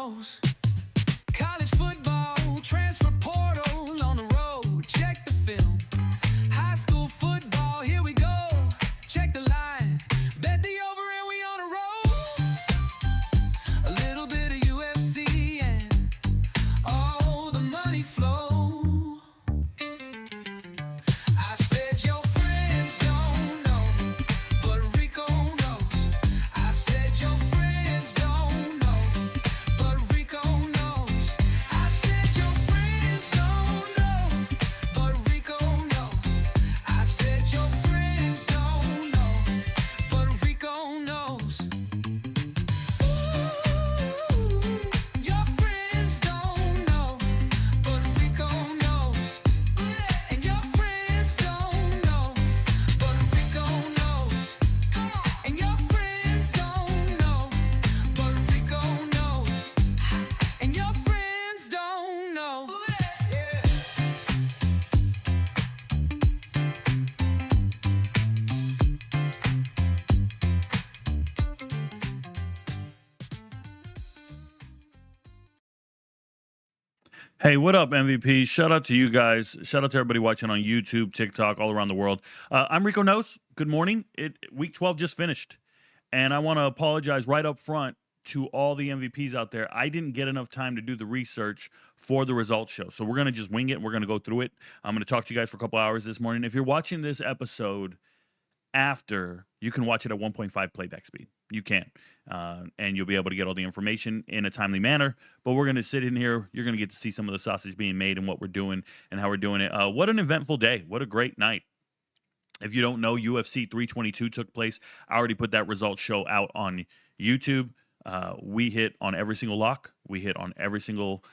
knows? College football, transfer portal on the road. Check the film. High school football, here we go. Check the line. Bet the over and we on a roll. A little bit of UFC and all the money flow. I said your friends don't know, but Rico knows. I said your friends don't know, but Rico knows. I said your friends don't know, but Rico knows. I said your friends don't know, but Rico knows. Your friends don't know, but Rico knows. And your friends don't know, but Rico knows. And your friends don't know, but Rico knows. And your friends don't know. Hey, what up, MVP? Shout out to you guys. Shout out to everybody watching on YouTube, TikTok, all around the world. I'm RicoKnows. Good morning. Week 12 just finished, and I want to apologize right up front to all the MVPs out there. I didn't get enough time to do the research for the results show, so we're going to just wing it, and we're going to go through it. I'm going to talk to you guys for a couple hours this morning. If you're watching this episode after, you can watch it at 1.5 playback speed. You can. And you'll be able to get all the information in a timely manner. But we're going to sit in here. You're going to get to see some of the sausage being made and what we're doing and how we're doing it. What an eventful day. What a great night. If you don't know, UFC 322 took place. I already put that results show out on YouTube. We hit on every single lock. We hit on every single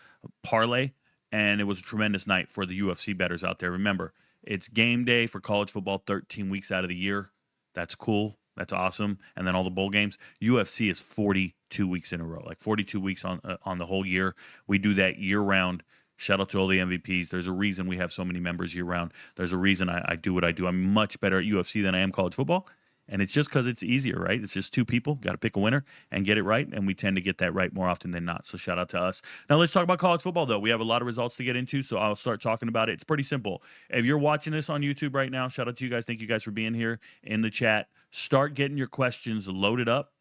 parlay. And it was a tremendous night for the UFC bettors out there. Remember, it's game day for college football 13 weeks out of the year. That's cool. That's awesome. And then all the bowl games. UFC is 42 weeks in a row, like 42 weeks on the whole year. We do that year round. Shout out to all the MVPs. There's a reason we have so many members year round. There's a reason I do what I do. I'm much better at UFC than I am college football. And it's just because it's easier, right? It's just two people, got to pick a winner and get it right, and we tend to get that right more often than not. So shout out to us. Now let's talk about college football, though. We have a lot of results to get into, so I'll start talking about it. It's pretty simple. If you're watching this on YouTube right now, shout out to you guys. Thank you guys for being here in the chat. Start getting your questions loaded up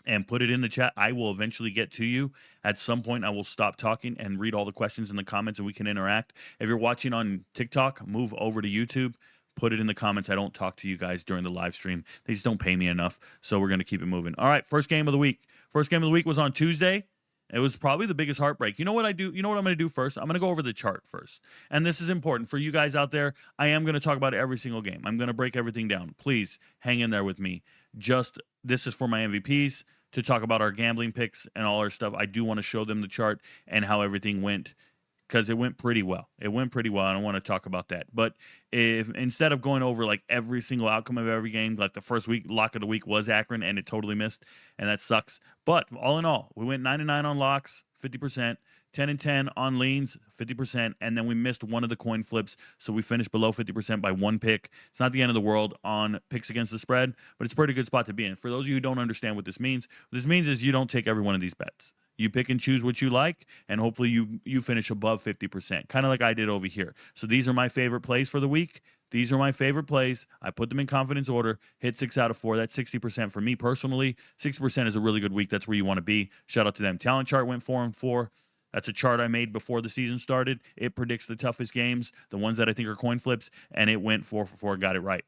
and put it in the chat. I will eventually get to you. At some point, I will stop talking and read all the questions in the comments, and we can interact. If you're watching on TikTok, move over to YouTube. Put it in the comments. I don't talk to you guys during the live stream. They just don't pay me enough, so we're going to keep it moving. All right, first game of the week. First game of the week was on Tuesday. It was probably the biggest heartbreak. You know what I do? You know what I'm going to do first? I'm going to go over the chart first. And this is important for you guys out there. I am going to talk about every single game. I'm going to break everything down. Please hang in there with me. This is for my MVPs to talk about our gambling picks and all our stuff. I do want to show them the chart and how everything went, because it went pretty well. It went pretty well, and I want to talk about that. But if instead of going over like every single outcome of every game, like the first week lock of the week was Akron, and it totally missed, and that sucks. But all in all, we went 9-9 on locks, 50%, 10-10 on leans, 50%, and then we missed one of the coin flips, so we finished below 50% by one pick. It's not the end of the world on picks against the spread, but it's a pretty good spot to be in. For those of you who don't understand what this means is you don't take every one of these bets. You pick and choose what you like, and hopefully you finish above 50%, kind of like I did over here. So these are my favorite plays for the week. These are my favorite plays. I put them in confidence order, hit 6 out of 4. That's 60% for me personally. 60% is a really good week. That's where you want to be. Shout out to them. Talent chart went 4-4. That's a chart I made before the season started. It predicts the toughest games, the ones that I think are coin flips, and it went 4-4, got it right,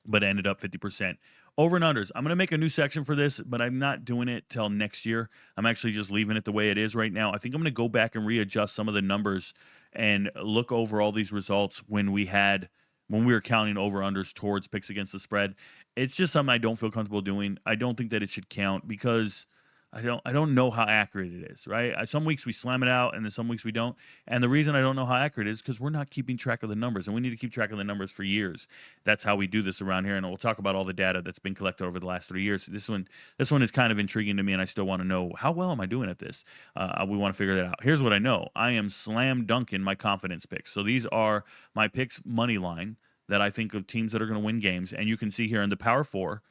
but ended up 50%. Over and unders. I'm going to make a new section for this, but I'm not doing it till next year. I'm actually just leaving it the way it is right now. I think I'm going to go back and readjust some of the numbers and look over all these results when we were counting over unders towards picks against the spread. It's just something I don't feel comfortable doing. I don't think that it should count because I don't know how accurate it is, right? Some weeks we slam it out, and then some weeks we don't. And the reason I don't know how accurate it is because we're not keeping track of the numbers, and we need to keep track of the numbers for years. That's how we do this around here, and we'll talk about all the data that's been collected over the last 3 years. This one is kind of intriguing to me, and I still want to know how well am I doing at this. We want to figure that out. Here's what I know: I am slam dunking my confidence picks. So these are my picks money line that I think of teams that are going to win games, and you can see here in the Power Four,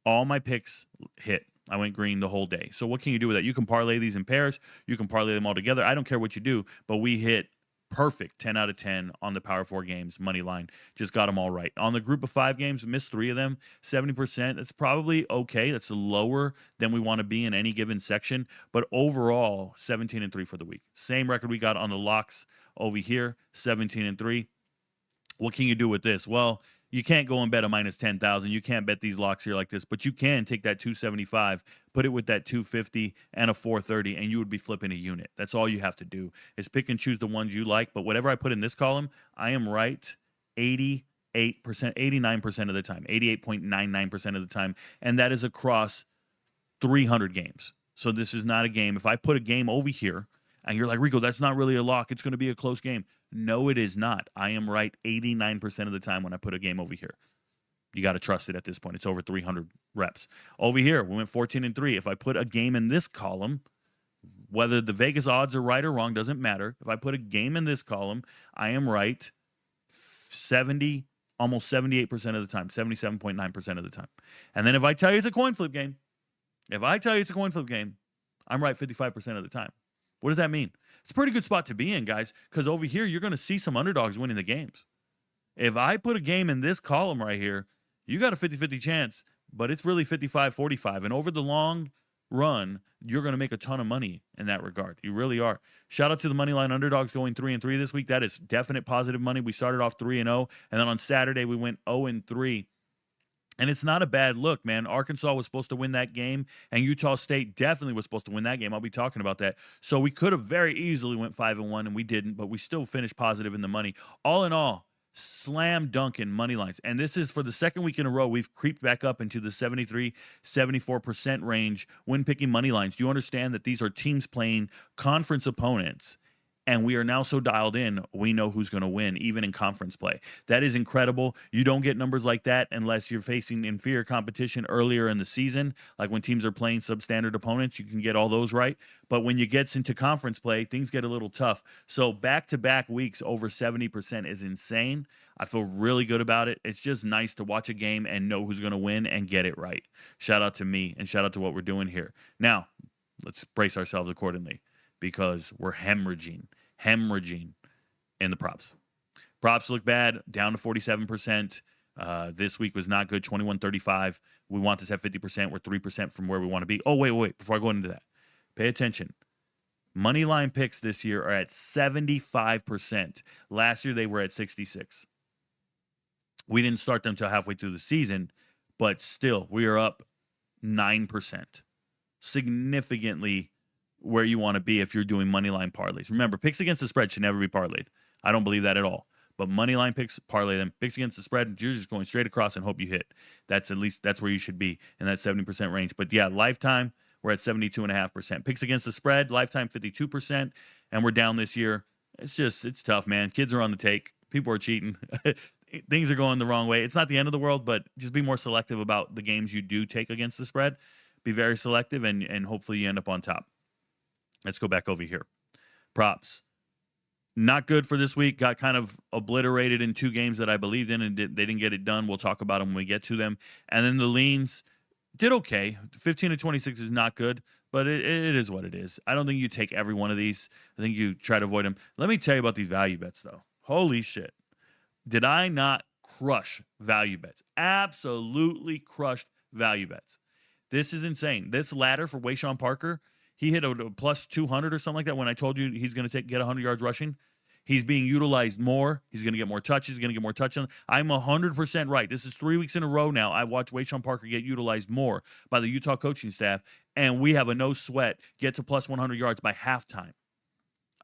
all my picks hit. I went green the whole day. So what can you do with that? You can parlay these in pairs. You can parlay them all together. I don't care what you do, but we hit perfect 10 out of 10 on the Power 4 games, money line. Just got them all right. On the group of 5 games, missed 3 of them, 70%. That's probably okay. That's lower than we want to be in any given section. But overall, 17-3 for the week. Same record we got on the locks over here, 17-3. What can you do with this? Well, you can't go and bet a minus 10,000. You can't bet these locks here like this, but you can take that 275, put it with that 250 and a 430, and you would be flipping a unit. That's all you have to do is pick and choose the ones you like. But whatever I put in this column, I am right 88%, 89% of the time, 88.99% of the time, and that is across 300 games. So this is not a game. If I put a game over here, and you're like, Rico, that's not really a lock. It's going to be a close game. No, it is not. I am right 89% of the time when I put a game over here. You got to trust it at this point. It's over 300 reps. Over here, we went 14-3. If I put a game in this column, whether the Vegas odds are right or wrong doesn't matter. If I put a game in this column, I am right 70, almost 78% of the time, 77.9% of the time. And then if I tell you it's a coin flip game, I'm right 55% of the time. What does that mean? It's a pretty good spot to be in, guys, because over here, you're going to see some underdogs winning the games. If I put a game in this column right here, you got a 50-50 chance, but it's really 55-45. And over the long run, you're going to make a ton of money in that regard. You really are. Shout out to the Moneyline underdogs going 3-3 this week. That is definite positive money. We started off 3-0, and then on Saturday, we went 0-3. And it's not a bad look, man. Arkansas was supposed to win that game, and Utah State definitely was supposed to win that game. I'll be talking about that. So we could have very easily went 5-1, and we didn't, but we still finished positive in the money. All in all, slam dunk in money lines. And this is for the second week in a row. We've creeped back up into the 73-74% range when picking money lines. Do you understand that these are teams playing conference opponents? And we are now so dialed in, we know who's going to win, even in conference play. That is incredible. You don't get numbers like that unless you're facing inferior competition earlier in the season, like when teams are playing substandard opponents. You can get all those right. But when you get into conference play, things get a little tough. So back-to-back weeks over 70% is insane. I feel really good about it. It's just nice to watch a game and know who's going to win and get it right. Shout out to me and shout out to what we're doing here. Now, let's brace ourselves accordingly because we're hemorrhaging in the props. Props look bad, down to 47%. This week was not good, 21.35. We want this at 50%. We're 3% from where we want to be. Oh, wait. Before I go into that, pay attention. Money line picks this year are at 75%. Last year, they were at 66. We didn't start them until halfway through the season, but still, we are up 9%. Significantly where you want to be if you're doing money line parlays. Remember, picks against the spread should never be parlayed. I don't believe that at all. But money line picks, parlay them. Picks against the spread, you're just going straight across and hope you hit. That's where you should be in that 70% range. But yeah, lifetime, we're at 72.5%. Picks against the spread, lifetime 52%, and we're down this year. It's tough, man. Kids are on the take. People are cheating. Things are going the wrong way. It's not the end of the world, but just be more selective about the games you do take against the spread. Be very selective, and hopefully you end up on top. Let's go back over here. Props. Not good for this week. Got kind of obliterated in 2 games that I believed in, and they didn't get it done. We'll talk about them when we get to them. And then the leans did okay. 15-26 is not good, but it is what it is. I don't think you take every one of these. I think you try to avoid them. Let me tell you about these value bets, though. Holy shit. Did I not crush value bets? Absolutely crushed value bets. This is insane. This ladder for Wayshawn Parker, he hit a plus 200 or something like that when I told you he's going to get 100 yards rushing. He's being utilized more. He's going to get more touches. He's going to get more touchdowns. I'm 100% right. This is 3 weeks in a row now. I've watched Wayshawn Parker get utilized more by the Utah coaching staff, and we have a no sweat, get to plus 100 yards by halftime.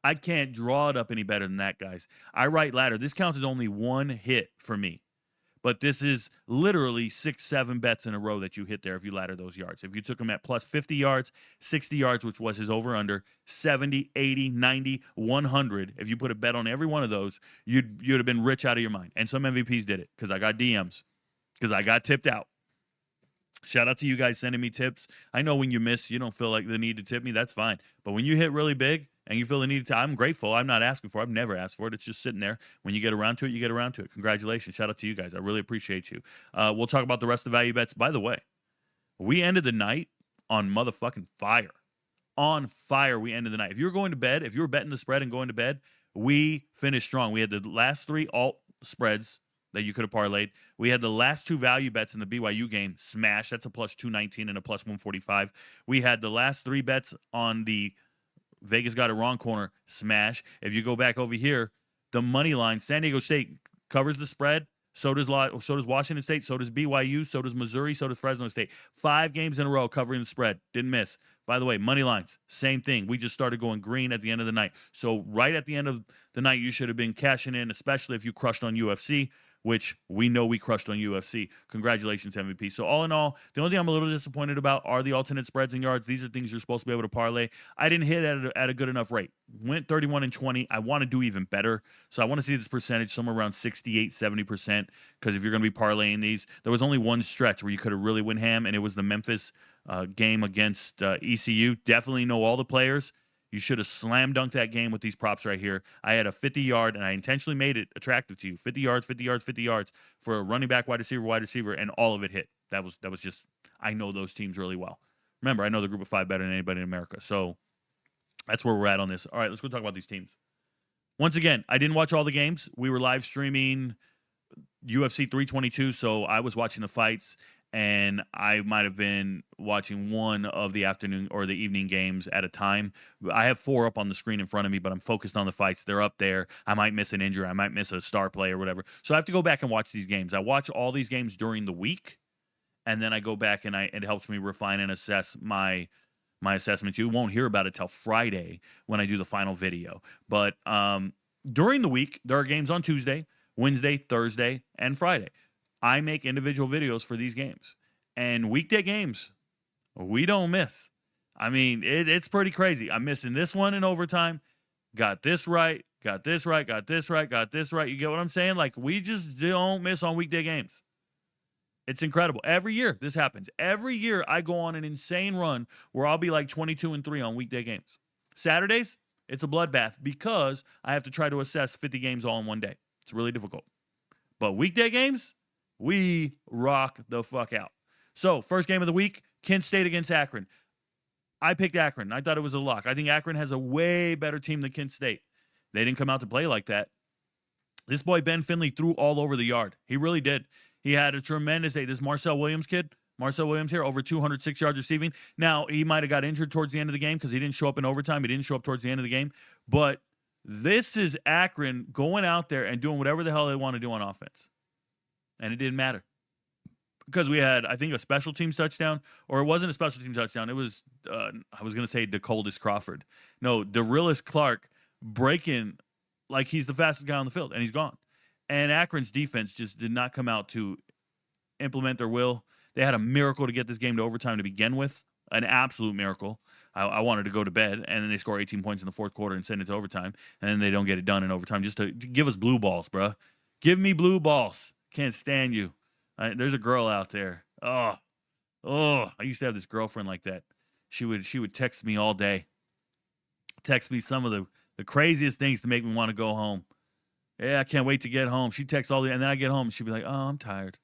I can't draw it up any better than that, guys. I write ladder. This counts as only one hit for me. But this is literally 6-7 bets in a row that you hit there if you ladder those yards. If you took him at plus 50 yards, 60 yards, which was his over-under, 70, 80, 90, 100, if you put a bet on every one of those, you'd have been rich out of your mind. And some MVPs did it because I got DMs, because I got tipped out. Shout out to you guys sending me tips. I know when you miss, you don't feel like the need to tip me. That's fine. But when you hit really big and you feel the need to, I'm grateful. I'm not asking for it. I've never asked for it. It's just sitting there. When you get around to it, you get around to it. Congratulations. Shout out to you guys. I really appreciate you. We'll talk about the rest of the value bets. By the way, we ended the night on motherfucking fire. On fire, we ended the night. If you were going to bed, if you were betting the spread and going to bed, we finished strong. We had the last 3 alt spreads that you could have parlayed. We had the last 2 value bets in the BYU game smash. That's a plus 219 and a plus 145. We had the last 3 bets on the Vegas got it wrong corner smash. If you go back over here, the money line, San Diego State covers the spread. So does Washington State. So does BYU. So does Missouri. So does Fresno State. 5 games in a row covering the spread. Didn't miss. By the way, money lines, same thing. We just started going green at the end of the night. So right at the end of the night, you should have been cashing in, especially if you crushed on UFC, which we know we crushed on UFC. Congratulations, MVP. So all in all, the only thing I'm a little disappointed about are the alternate spreads and yards. These are things you're supposed to be able to parlay. I didn't hit at a good enough rate. Went 31 and 20. I want to do even better. So I want to see this percentage somewhere around 68, 70%, because if you're going to be parlaying these, there was only one stretch where you could have really went ham, and it was the Memphis game against ECU. Definitely know all the players. You should have slam dunked that game with these props right here. I had a 50-yard, and I intentionally made it attractive to you. 50 yards, 50 yards, 50 yards for a running back, wide receiver, and all of it hit. That was just, I know those teams really well. Remember, I know the group of 5 better than anybody in America. So that's where we're at on this. All right, let's go talk about these teams. Once again, I didn't watch all the games. We were live streaming UFC 322, so I was watching the fights, and I might have been watching one of the afternoon or the evening games at a time. I have 4 up on the screen in front of me, but I'm focused on the fights. They're up there. I might miss an injury. I might miss a star play or whatever. So I have to go back and watch these games. I watch all these games during the week, and then I go back and it helps me refine and assess my assessments. You won't hear about it till Friday when I do the final video. But during the week, there are games on Tuesday, Wednesday, Thursday, and Friday. I make individual videos for these games. And weekday games, we don't miss. I mean, it's pretty crazy. I'm missing this one in overtime. Got this right, got this right, got this right, got this right. You get what I'm saying? Like, we just don't miss on weekday games. It's incredible. Every year this happens. Every year I go on an insane run where I'll be like 22-3 on weekday games. Saturdays, it's a bloodbath because I have to try to assess 50 games all in one day. It's really difficult. But weekday games, we rock the fuck out. So, first game of the week, Kent State against Akron. I picked Akron. I thought it was a lock. I think Akron has a way better team than Kent State. They didn't come out to play like that. This boy, Ben Finley, threw all over the yard. He really did. He had a tremendous day. This Marcel Williams kid, Marcel Williams here, over 206 yards receiving. Now, he might have got injured towards the end of the game because he didn't show up in overtime. He didn't show up towards the end of the game. But this is Akron going out there and doing whatever the hell they want to do on offense. And it didn't matter. Because we had, I think, a special teams touchdown, or it wasn't a special team touchdown. It was, I was going to say DeColdis Crawford. No, DeRillis Clark breaking like he's the fastest guy on the field, and he's gone. And Akron's defense just did not come out to implement their will. They had a miracle to get this game to overtime to begin with, an absolute miracle. I wanted to go to bed, and then they score 18 points in the fourth quarter and send it to overtime, and then they don't get it done in overtime just to give us blue balls, bro. Give me blue balls. Can't stand you. There's a girl out there. Oh, I used to have this girlfriend like that. She would text me all day. Text me some of the craziest things to make me want to go home. Yeah, I can't wait to get home. She'd text all the, and then I get home and she'd be like, oh, I'm tired.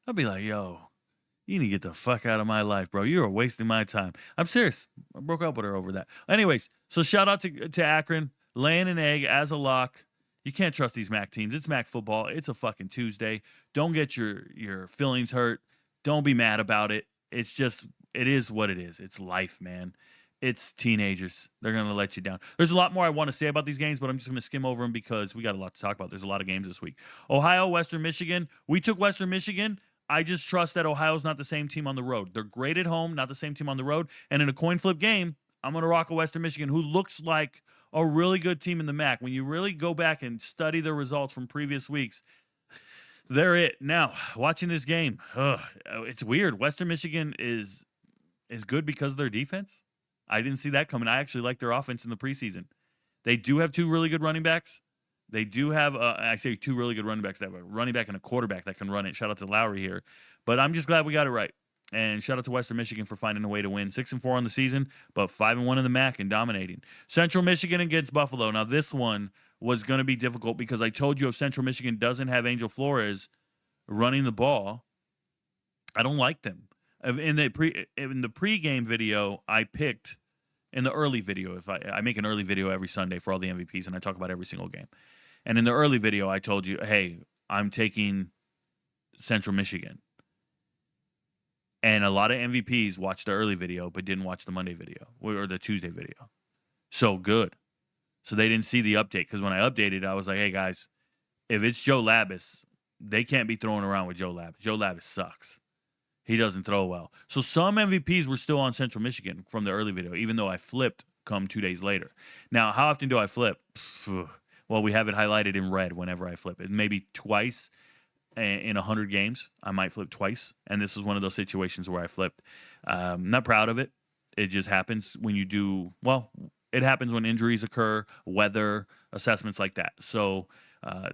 I'd be like, yo, you need to get the fuck out of my life, bro. You are wasting my time. I'm serious. I broke up with her over that. Anyways, so shout out to Akron, laying an egg as a lock. You can't trust these MAC teams. It's MAC football. It's a fucking Tuesday. Don't get your feelings hurt. Don't be mad about it. It's just, it is what it is. It's life, man. It's teenagers. They're going to let you down. There's a lot more I want to say about these games, but I'm just going to skim over them because we got a lot to talk about. There's a lot of games this week. Ohio, Western Michigan. We took Western Michigan. I just trust that Ohio's not the same team on the road. They're great at home, not the same team on the road. And in a coin flip game, I'm going to rock a Western Michigan who looks like a really good team in the MAC. When you really go back and study their results from previous weeks, they're it. Now, watching this game, it's weird. Western Michigan is good because of their defense. I didn't see that coming. I actually like their offense in the preseason. They do have 2 really good running backs. They do have, I say 2 really good running backs. They have a running back and a quarterback that can run it. Shout out to Lowry here. But I'm just glad we got it right. And shout out to Western Michigan for finding a way to win. 6-4 on the season, but 5-1 in the MAC and dominating. Central Michigan against Buffalo. Now, this one was going to be difficult because I told you if Central Michigan doesn't have Angel Flores running the ball, I don't like them. In the pregame video, I picked in the early video. If I make an early video every Sunday for all the MVPs, and I talk about every single game. And in the early video, I told you, hey, I'm taking Central Michigan. And a lot of MVPs watched the early video, but didn't watch the Monday video or the Tuesday video. So good. So they didn't see the update. Because when I updated, I was like, hey, guys, if it's Joe Labus, they can't be throwing around with Joe Labus. Joe Labus sucks. He doesn't throw well. So some MVPs were still on Central Michigan from the early video, even though I flipped come 2 days later. Now, how often do I flip? Well, we have it highlighted in red whenever I flip it. Maybe twice in 100 games, I might flip twice. And this is one of those situations where I flipped. Not proud of it. It just happens when you do, well, it happens when injuries occur, weather, assessments like that. So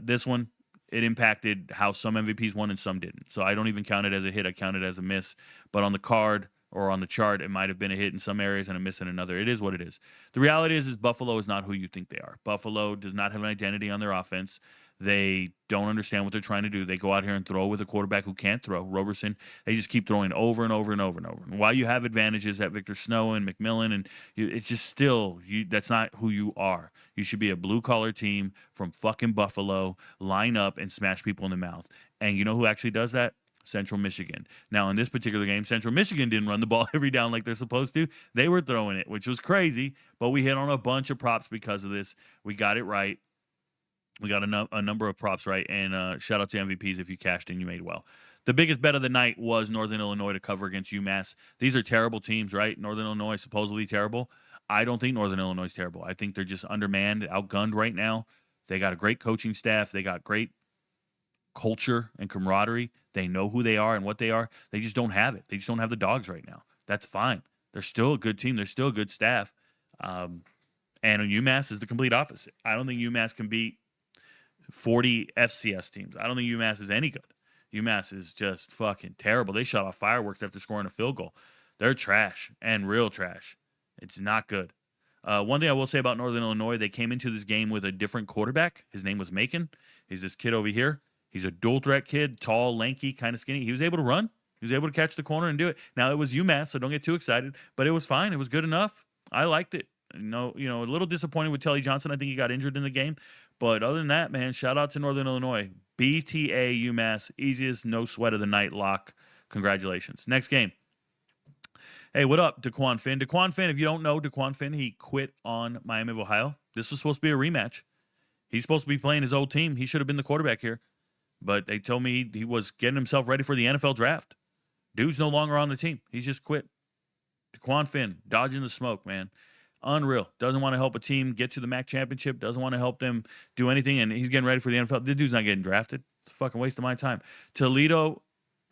this one, it impacted how some MVPs won and some didn't. So I don't even count it as a hit. I count it as a miss. But on the card or on the chart, it might have been a hit in some areas and a miss in another. It is what it is. The reality is Buffalo is not who you think they are. Buffalo does not have an identity on their offense. They don't understand what they're trying to do. They go out here and throw with a quarterback who can't throw. Roberson, they just keep throwing over and over and over and over. And while you have advantages at Victor Snow and McMillan, and it's just still, that's not who you are. You should be a blue-collar team from fucking Buffalo, line up and smash people in the mouth. And you know who actually does that? Central Michigan. Now, in this particular game, Central Michigan didn't run the ball every down like they're supposed to. They were throwing it, which was crazy, but we hit on a bunch of props because of this. We got it right. We got a number of props right, and shout out to MVPs if you cashed in, you made well. The biggest bet of the night was Northern Illinois to cover against UMass. These are terrible teams, right? Northern Illinois supposedly terrible. I don't think Northern Illinois is terrible. I think they're just undermanned, outgunned right now. They got a great coaching staff. They got great culture and camaraderie. They know who they are and what they are. They just don't have it. They just don't have the dogs right now. That's fine. They're still a good team. They're still a good staff. And UMass is the complete opposite. I don't think UMass can beat 40 FCS teams. I don't think UMass is any good. UMass is just fucking terrible. They shot off fireworks after scoring a field goal. They're trash and real trash. It's not good. One thing I will say about Northern Illinois, they came into this game with a different quarterback. His name was Macon. He's this kid over here. He's a dual threat kid, tall, lanky, kind of skinny. He was able to run. He was able to catch the corner and do it. Now, it was UMass, so don't get too excited, but it was fine. It was good enough. I liked it. No, a little disappointed with Telly Johnson. I think he got injured in the game. But other than that, man, shout out to Northern Illinois. BTA UMass, easiest no sweat of the night lock. Congratulations. Next game. Hey, what up, DeQuan Finn? DeQuan Finn, if you don't know DeQuan Finn, he quit on Miami of Ohio. This was supposed to be a rematch. He's supposed to be playing his old team. He should have been the quarterback here. But they told me he was getting himself ready for the NFL draft. Dude's no longer on the team. He's just quit. DeQuan Finn, dodging the smoke, man. Unreal. Doesn't want to help a team get to the MAC championship. Doesn't want to help them do anything. And he's getting ready for the NFL. The dude's not getting drafted. It's a fucking waste of my time. Toledo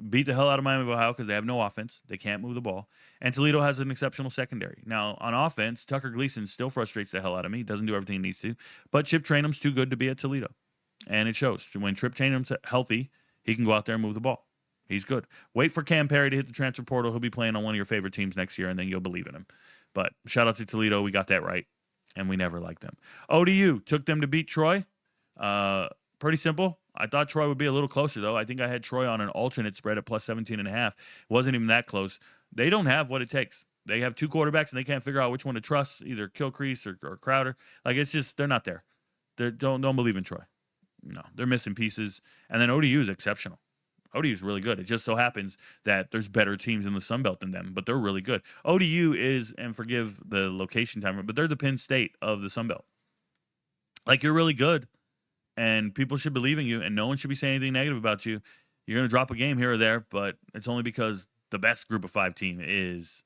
beat the hell out of Miami of Ohio because they have no offense. They can't move the ball. And Toledo has an exceptional secondary. Now, on offense, Tucker Gleason still frustrates the hell out of me. Doesn't do everything he needs to. But Chip Trainum's too good to be at Toledo. And it shows. When Chip Trainum's healthy, he can go out there and move the ball. He's good. Wait for Cam Perry to hit the transfer portal. He'll be playing on one of your favorite teams next year, and then you'll believe in him. But shout out to Toledo. We got that right, and we never liked them. ODU took them to beat Troy. Pretty simple. I thought Troy would be a little closer, though. I think I had Troy on an alternate spread at plus 17.5. It wasn't even that close. They don't have what it takes. They have two quarterbacks, and they can't figure out which one to trust, either Gilchrist or Crowder. Like, it's just, they're not there. Don't believe in Troy. No, they're missing pieces. And then ODU is exceptional. ODU is really good. It just so happens that there's better teams in the Sun Belt than them, but they're really good. ODU is, and forgive the location timer, but they're the Penn State of the Sun Belt. Like, you're really good, and people should believe in you, and no one should be saying anything negative about you. You're going to drop a game here or there, but it's only because the best group of 5 team is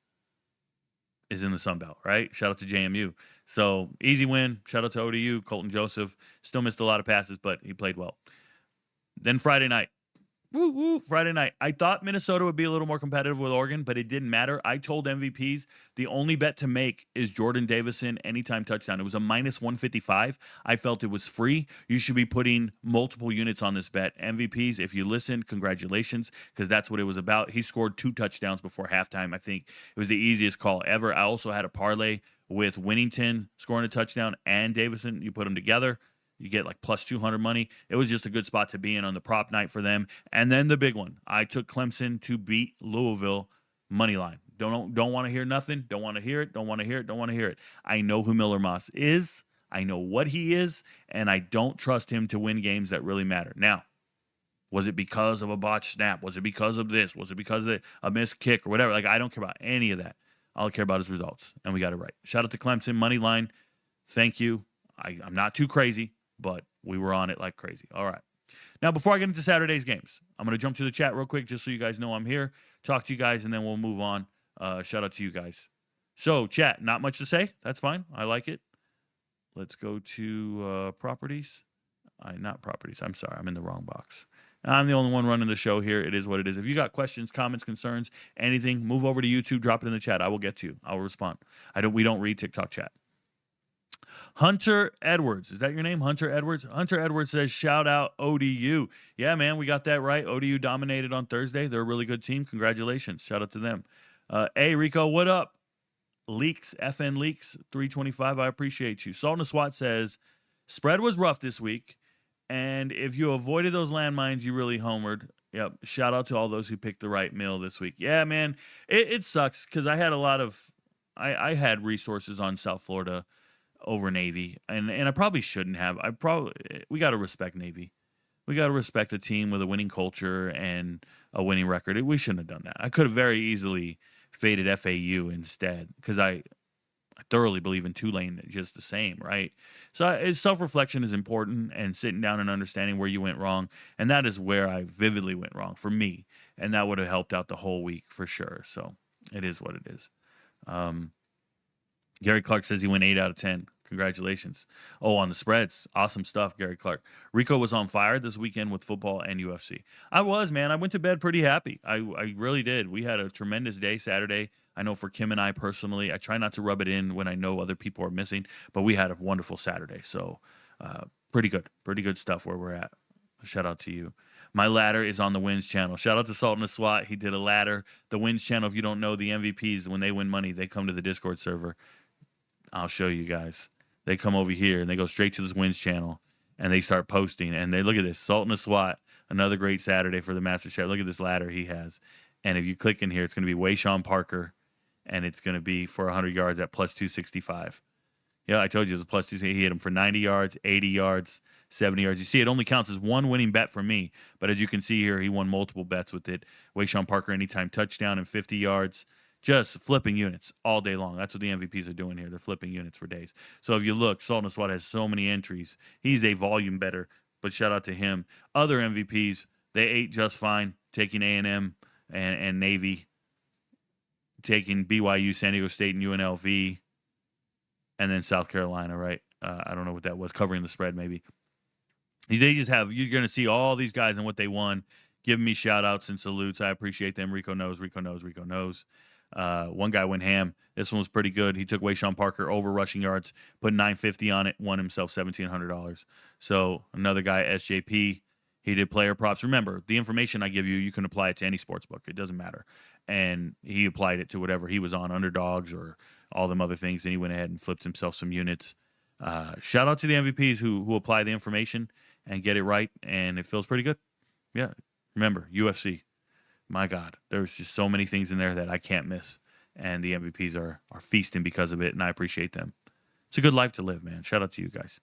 in the Sun Belt, right? Shout out to JMU. So, easy win. Shout out to ODU. Colton Joseph still missed a lot of passes, but he played well. Then Friday night. Friday night. I thought Minnesota would be a little more competitive with Oregon, but it didn't matter. I told MVPs the only bet to make is Jordan Davison anytime touchdown. It was a minus 155. I felt it was free. You should be putting multiple units on this bet. MVPs, if you listened, congratulations, because that's what it was about. He scored 2 touchdowns before halftime. I think it was the easiest call ever. I also had a parlay with Winnington scoring a touchdown and Davison. You put them together. You get like plus 200 money. It was just a good spot to be in on the prop night for them. And then the big one. I took Clemson to beat Louisville money line. Don't want to hear nothing. Don't want to hear it. Don't want to hear it. Don't want to hear it. I know who Miller Moss is. I know what he is, and I don't trust him to win games that really matter. Now, was it because of a botched snap? Was it because of this? Was it because of a missed kick or whatever? Like, I don't care about any of that. All I care about is results, and we got it right. Shout out to Clemson, money line. Thank you. I'm not too crazy, but we were on it like crazy. All right. Now, before I get into Saturday's games, I'm going to jump to the chat real quick just so you guys know I'm here, talk to you guys, and then we'll move on. Shout out to you guys. So, chat, not much to say. That's fine. I like it. Let's go to properties. Not properties. I'm sorry. I'm in the wrong box. I'm the only one running the show here. It is what it is. If you got questions, comments, concerns, anything, move over to YouTube, drop it in the chat. I will get to you. I will respond. We don't read TikTok chat. Hunter Edwards. Is that your name? Hunter Edwards? Hunter Edwards says, shout out ODU. Yeah, man, we got that right. ODU dominated on Thursday. They're a really good team. Congratulations. Shout out to them. Hey, Rico, what up? Leaks, FN Leaks, 325. I appreciate you. Salt and SWAT says, spread was rough this week. And if you avoided those landmines, you really homered. Yep. Shout out to all those who picked the right meal this week. Yeah, man, it sucks because I had a lot of, I had resources on South Florida over Navy, and I probably shouldn't have. We got to respect Navy. We got to respect a team with a winning culture and a winning record. We shouldn't have done that. I could have very easily faded FAU instead because I thoroughly believe in Tulane just the same, right? So self-reflection is important, and sitting down and understanding where you went wrong, and that is where I vividly went wrong for me, and that would have helped out the whole week for sure. So it is what it is. Gary Clark says he went 8 out of 10. Congratulations. Oh, on the spreads. Awesome stuff, Gary Clark. Rico was on fire this weekend with football and UFC. I was, man. I went to bed pretty happy. I really did. We had a tremendous day Saturday. I know for Kim and I personally, I try not to rub it in when I know other people are missing, but we had a wonderful Saturday. So pretty good. Pretty good stuff where we're at. Shout out to you. My ladder is on the Wins channel. Shout out to Salt and the SWAT. He did a ladder. The Wins channel, if you don't know, the MVPs, when they win money, they come to the Discord server. I'll show you guys. They come over here and they go straight to this Wins channel and they start posting. And they look at this. Salt and the SWAT, another great Saturday for the Master Chef. Look at this ladder he has. And if you click in here, it's going to be Wayshawn Parker, and it's going to be for 100 yards at plus 265. Yeah, I told you it was a plus 260. He hit him for 90 yards, 80 yards, 70 yards. You see, it only counts as one winning bet for me. But as you can see here, he won multiple bets with it. Wayshawn Parker, anytime touchdown and 50 yards. Just flipping units all day long. That's what the MVPs are doing here. They're flipping units for days. So if you look, Salt and SWAT has so many entries. He's a volume better, but shout out to him. Other MVPs, they ate just fine, taking A&M and Navy, taking BYU, San Diego State, and UNLV, and then South Carolina, right? I don't know what that was, covering the spread maybe. They just have, you're going to see all these guys and what they won, giving me shout-outs and salutes. I appreciate them. Rico knows, Rico knows, Rico knows. One guy went ham. This one was pretty good. He took Wayshawn Parker over rushing yards, put 950 on it, won himself $1,700. So another guy, SJP, he did player props. Remember, the information I give you, you can apply it to any sports book. It doesn't matter. And he applied it to whatever he was on, underdogs or all them other things, and he went ahead and flipped himself some units. Shout out to the MVPs who apply the information and get it right, and it feels pretty good. Yeah. Remember, UFC. My God, there's just so many things in there that I can't miss, and the MVPs are feasting because of it, and I appreciate them. It's a good life to live, man. Shout out to you guys.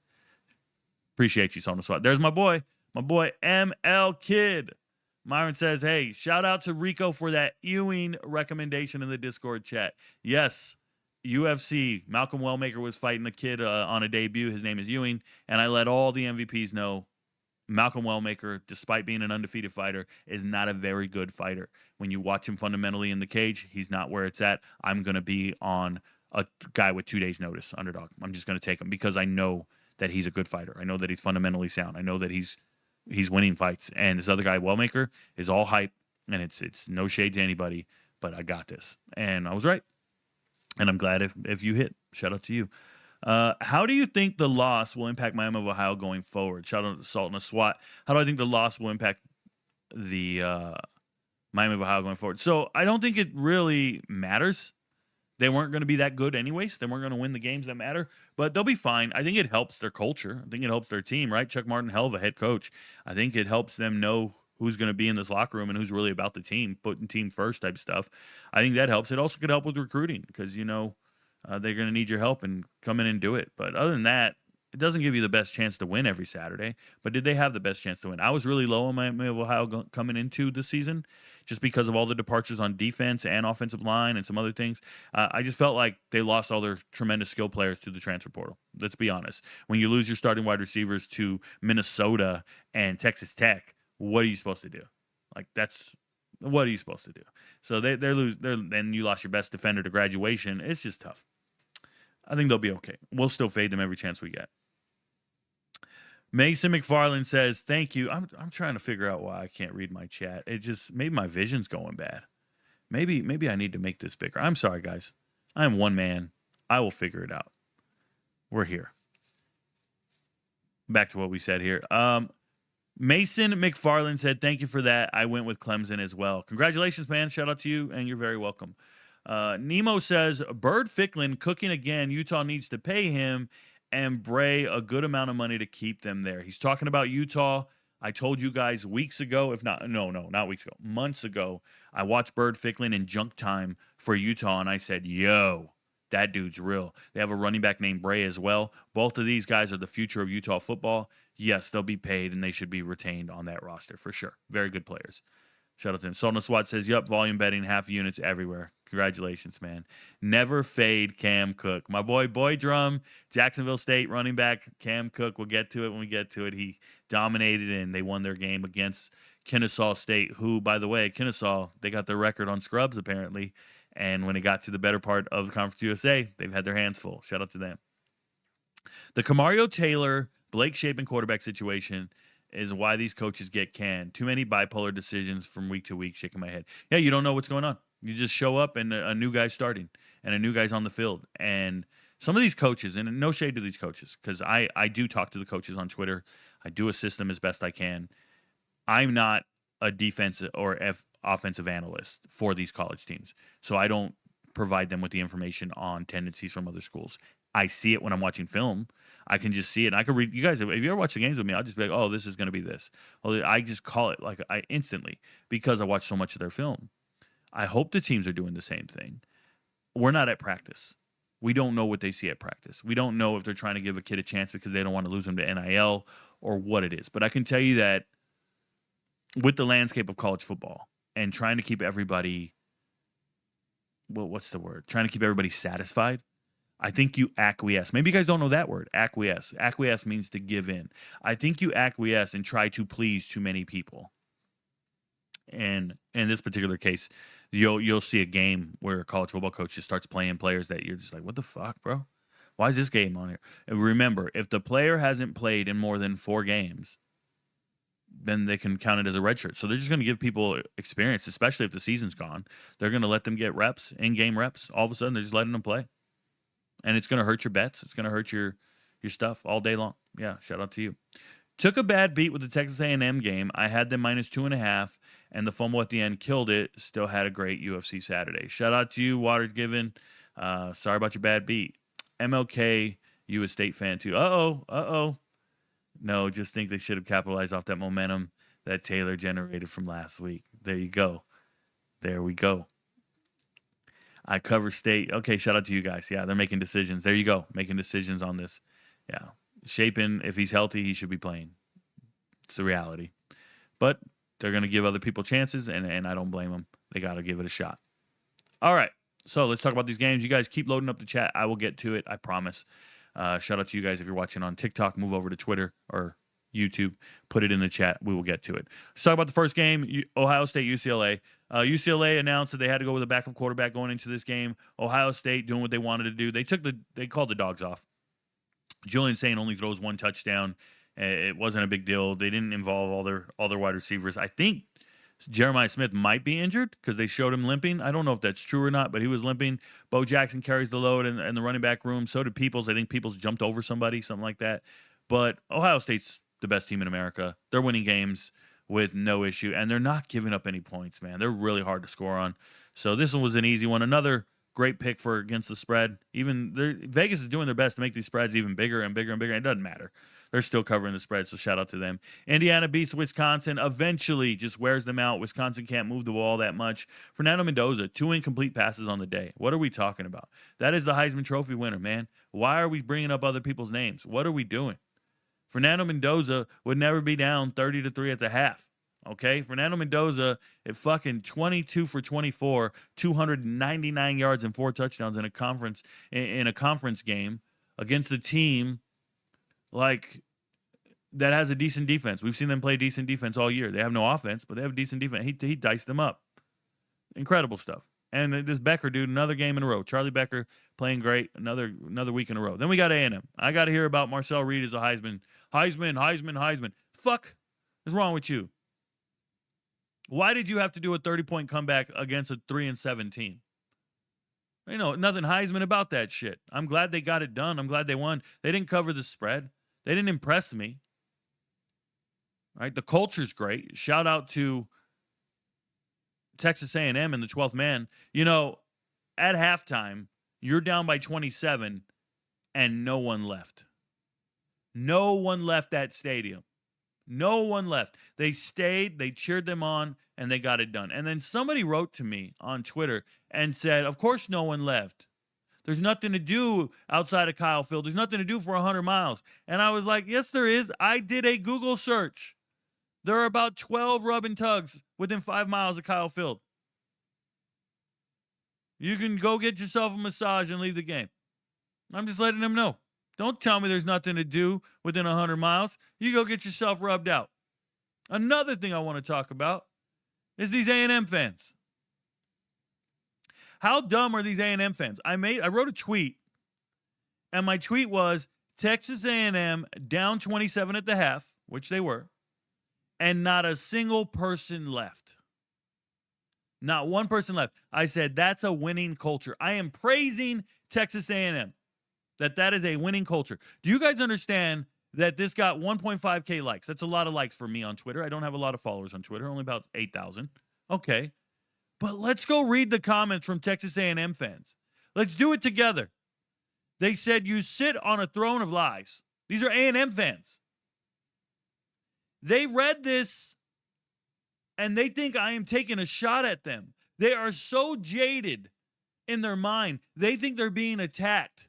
Appreciate you, Salt and SWAT. There's my boy ML Kid. Myron says, hey, shout out to Rico for that Ewing recommendation in the Discord chat. Yes, UFC. Malcolm Wellmaker was fighting a kid on a debut. His name is Ewing, and I let all the MVPs know Malcolm Wellmaker, despite being an undefeated fighter, is not a very good fighter. When you watch him fundamentally in the cage, he's not where it's at. I'm going to be on a guy with 2 days' notice, underdog. I'm just going to take him because I know that he's a good fighter. I know that he's fundamentally sound. I know that he's winning fights. And this other guy, Wellmaker, is all hype, and it's no shade to anybody, but I got this. And I was right. And I'm glad if you hit. Shout out to you. How do you think the loss will impact Miami of Ohio going forward? Shout out to Salt and the SWAT. How do I think the loss will impact the Miami of Ohio going forward? So I don't think it really matters. They weren't going to be that good anyways. They weren't going to win the games that matter, but they'll be fine. I think it helps their culture. I think it helps their team, right? Chuck Martin, hell of a head coach. I think it helps them know who's going to be in this locker room and who's really about the team, putting team first type stuff. I think that helps. It also could help with recruiting because, they're going to need your help and come in and do it. But other than that, it doesn't give you the best chance to win every Saturday. But did they have the best chance to win? I was really low on Miami of Ohio coming into the season just because of all the departures on defense and offensive line and some other things. I just felt like they lost all their tremendous skill players to the transfer portal. Let's be honest. When you lose your starting wide receivers to Minnesota and Texas Tech, what are you supposed to do? What are you supposed to do? So then you lost your best defender to graduation. It's just tough. I think they'll be okay. We'll still fade them every chance we get. Mason McFarland says, thank you. I'm trying to figure out why I can't read my chat. It just, maybe my vision's going bad. Maybe I need to make this bigger. I'm sorry, guys. I'm one man. I will figure it out. We're here. Back to what we said here. Mason McFarland said, thank you for that. I went with Clemson as well. Congratulations, man. Shout out to you, and you're very welcome. Nemo says, Bird Ficklin cooking again. Utah needs to pay him and Bray a good amount of money to keep them there. He's talking about Utah. I told you guys weeks ago, not weeks ago, months ago, I watched Bird Ficklin in junk time for Utah, and I said, yo, that dude's real. They have a running back named Bray as well. Both of these guys are the future of Utah football. Yes, they'll be paid, and they should be retained on that roster for sure. Very good players. Shout out to him. Solna Swat says, yup, volume betting, half units everywhere. Congratulations, man. Never fade Cam Cook. My boy Drum, Jacksonville State running back Cam Cook. We'll get to it when we get to it. He dominated, and they won their game against Kennesaw State, who, by the way, Kennesaw, they got their record on scrubs, apparently. And when it got to the better part of the Conference USA, they've had their hands full. Shout out to them. The Kamario Taylor, Blake Shapen quarterback situation is why these coaches get canned. Too many bipolar decisions from week to week, shaking my head. Yeah, you don't know what's going on. You just show up and a new guy's starting and a new guy's on the field. And some of these coaches, and no shade to these coaches, because I do talk to the coaches on Twitter. I do assist them as best I can. I'm not a defensive or offensive analyst for these college teams. So I don't provide them with the information on tendencies from other schools. I see it when I'm watching film. I can just see it. And I can read. You guys, if you ever watch the games with me, I'll just be like, oh, this is going to be this. Well, I just call it I instantly because I watch so much of their film. I hope the teams are doing the same thing. We're not at practice. We don't know what they see at practice. We don't know if they're trying to give a kid a chance because they don't want to lose him to NIL or what it is. But I can tell you that with the landscape of college football and trying to keep everybody, what's the word? Trying to keep everybody satisfied. I think you acquiesce. Maybe you guys don't know that word, acquiesce. Acquiesce means to give in. I think you acquiesce and try to please too many people. And in this particular case, you'll see a game where a college football coach just starts playing players that you're just like, what the fuck, bro? Why is this game on here? And remember, if the player hasn't played in more than 4 games, then they can count it as a redshirt. So they're just going to give people experience, especially if the season's gone. They're going to let them get reps, in-game reps. All of a sudden, they're just letting them play. And it's going to hurt your bets. It's going to hurt your stuff all day long. Yeah, shout out to you. Took a bad beat with the Texas A&M game. I had them minus 2.5, and the fumble at the end killed it. Still had a great UFC Saturday. Shout out to you, Water Given. Sorry about your bad beat. MLK, you a State fan too. Uh-oh. No, just think they should have capitalized off that momentum that Taylor generated from last week. There you go. There we go. I cover State. Okay, shout out to you guys. Yeah, they're making decisions. There you go, making decisions on this. Yeah, Shapen, if he's healthy, he should be playing. It's the reality. But they're going to give other people chances, and I don't blame them. They got to give it a shot. All right, so let's talk about these games. You guys keep loading up the chat. I will get to it, I promise. Shout out to you guys if you're watching on TikTok. Move over to Twitter or YouTube. Put it in the chat. We will get to it. Let's talk about the first game, Ohio State, UCLA. UCLA announced that they had to go with a backup quarterback going into this game. Ohio State doing what they wanted to do. They called the dogs off. Julian Saint only throws 1 touchdown. It wasn't a big deal. They didn't involve all their wide receivers. I think Jeremiah Smith might be injured because they showed him limping. I don't know if that's true or not, but he was limping. Bo Jackson carries the load in the running back room. So did Peoples. I think Peoples jumped over somebody, something like that. But Ohio State's the best team in America. They're winning games with no issue, and they're not giving up any points, man. They're really hard to score on. So this one was an easy one. Another Great pick for against the spread. Even Vegas is doing their best to make these spreads even bigger and bigger and bigger. It doesn't matter. They're still covering the spread, so shout out to them. Indiana beats Wisconsin. Eventually just wears them out. Wisconsin can't move the ball that much. Fernando Mendoza, 2 incomplete passes on the day. What are we talking about? That is the Heisman Trophy winner, man. Why are we bringing up other people's names? What are we doing? Fernando Mendoza would never be down 30-3 at the half. Okay, Fernando Mendoza at fucking 22 for 24, 299 yards and 4 touchdowns in a conference game against a team like that has a decent defense. We've seen them play decent defense all year. They have no offense, but they have decent defense. He diced them up. Incredible stuff. And this Becker dude, another game in a row. Charlie Becker playing great, another week in a row. Then we got A&M. I got to hear about Marcel Reed as a Heisman. Fuck is wrong with you? Why did you have to do a 30-point comeback against a 3-7 team? You know, nothing Heisman about that shit. I'm glad they got it done. I'm glad they won. They didn't cover the spread. They didn't impress me. All right, the culture's great. Shout out to Texas A&M and the 12th man. You know, at halftime, you're down by 27 and no one left. No one left that stadium. No one left. They stayed, they cheered them on, and they got it done. And then somebody wrote to me on Twitter and said, of course no one left. There's nothing to do outside of Kyle Field. There's nothing to do for 100 miles. And I was like, yes, there is. I did a Google search. There are about 12 rub and tugs within 5 miles of Kyle Field. You can go get yourself a massage and leave the game. I'm just letting them know. Don't tell me there's nothing to do within 100 miles. You go get yourself rubbed out. Another thing I want to talk about is these A&M fans. How dumb are these A&M fans? I wrote a tweet, and my tweet was Texas A&M down 27 at the half, which they were, and not a single person left. Not one person left. I said that's a winning culture. I am praising Texas A&M. That is a winning culture. Do you guys understand that this got 1.5K likes? That's a lot of likes for me on Twitter. I don't have a lot of followers on Twitter, only about 8,000. Okay. But let's go read the comments from Texas A&M fans. Let's do it together. They said, you sit on a throne of lies. These are A&M fans. They read this, and they think I am taking a shot at them. They are so jaded in their mind. They think they're being attacked.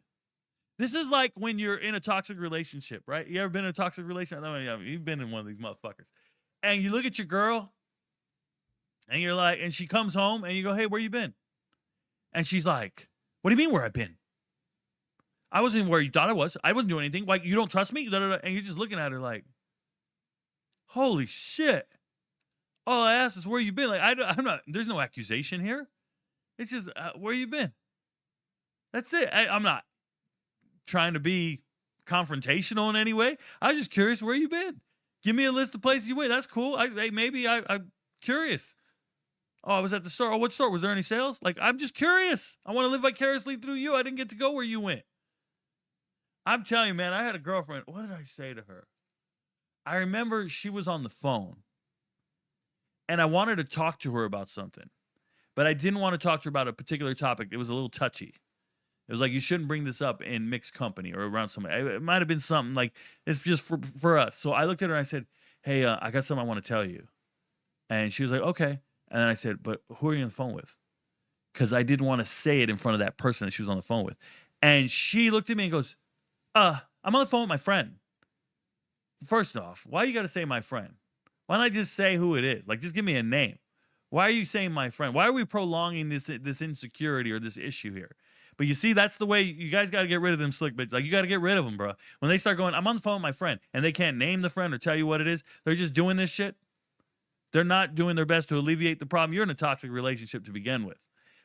This is like when you're in a toxic relationship, right? You ever been in a toxic relationship? I mean, you've been in one of these motherfuckers. And you look at your girl, and you're like, and she comes home, and you go, hey, where you been? And she's like, what do you mean where I've been? I wasn't where you thought I was. I wasn't doing anything. Like, you don't trust me? And you're just looking at her like, holy shit. All I asked is where you been. Like, I'm not, there's no accusation here. It's just, where you been? That's it. I'm not trying to be confrontational in any way. I was just curious where you been. Give me a list of places you went. That's cool. I'm curious. Oh, I was at the store. Oh, what store? Was there any sales? Like, I'm just curious. I want to live vicariously through you. I didn't get to go where you went. I'm telling you, man, I had a girlfriend. What did I say to her? I remember she was on the phone, and I wanted to talk to her about something, but I didn't want to talk to her about a particular topic. It was a little touchy. It was like, you shouldn't bring this up in mixed company or around somebody. It might have been something like, it's just for us. So I looked at her and I said, hey, I got something I want to tell you. And she was like, okay. And then I said, but who are you on the phone with? Because I didn't want to say it in front of that person that she was on the phone with. And she looked at me and goes, I'm on the phone with my friend. First off, why you got to say my friend? Why don't I just say who it is? Like, just give me a name. Why are you saying my friend? Why are we prolonging this insecurity or this issue here? But you see, that's the way you guys got to get rid of them slick bitches. Like, you got to get rid of them, bro. When they start going, I'm on the phone with my friend, and they can't name the friend or tell you what it is, they're just doing this shit. They're not doing their best to alleviate the problem. You're in a toxic relationship to begin with.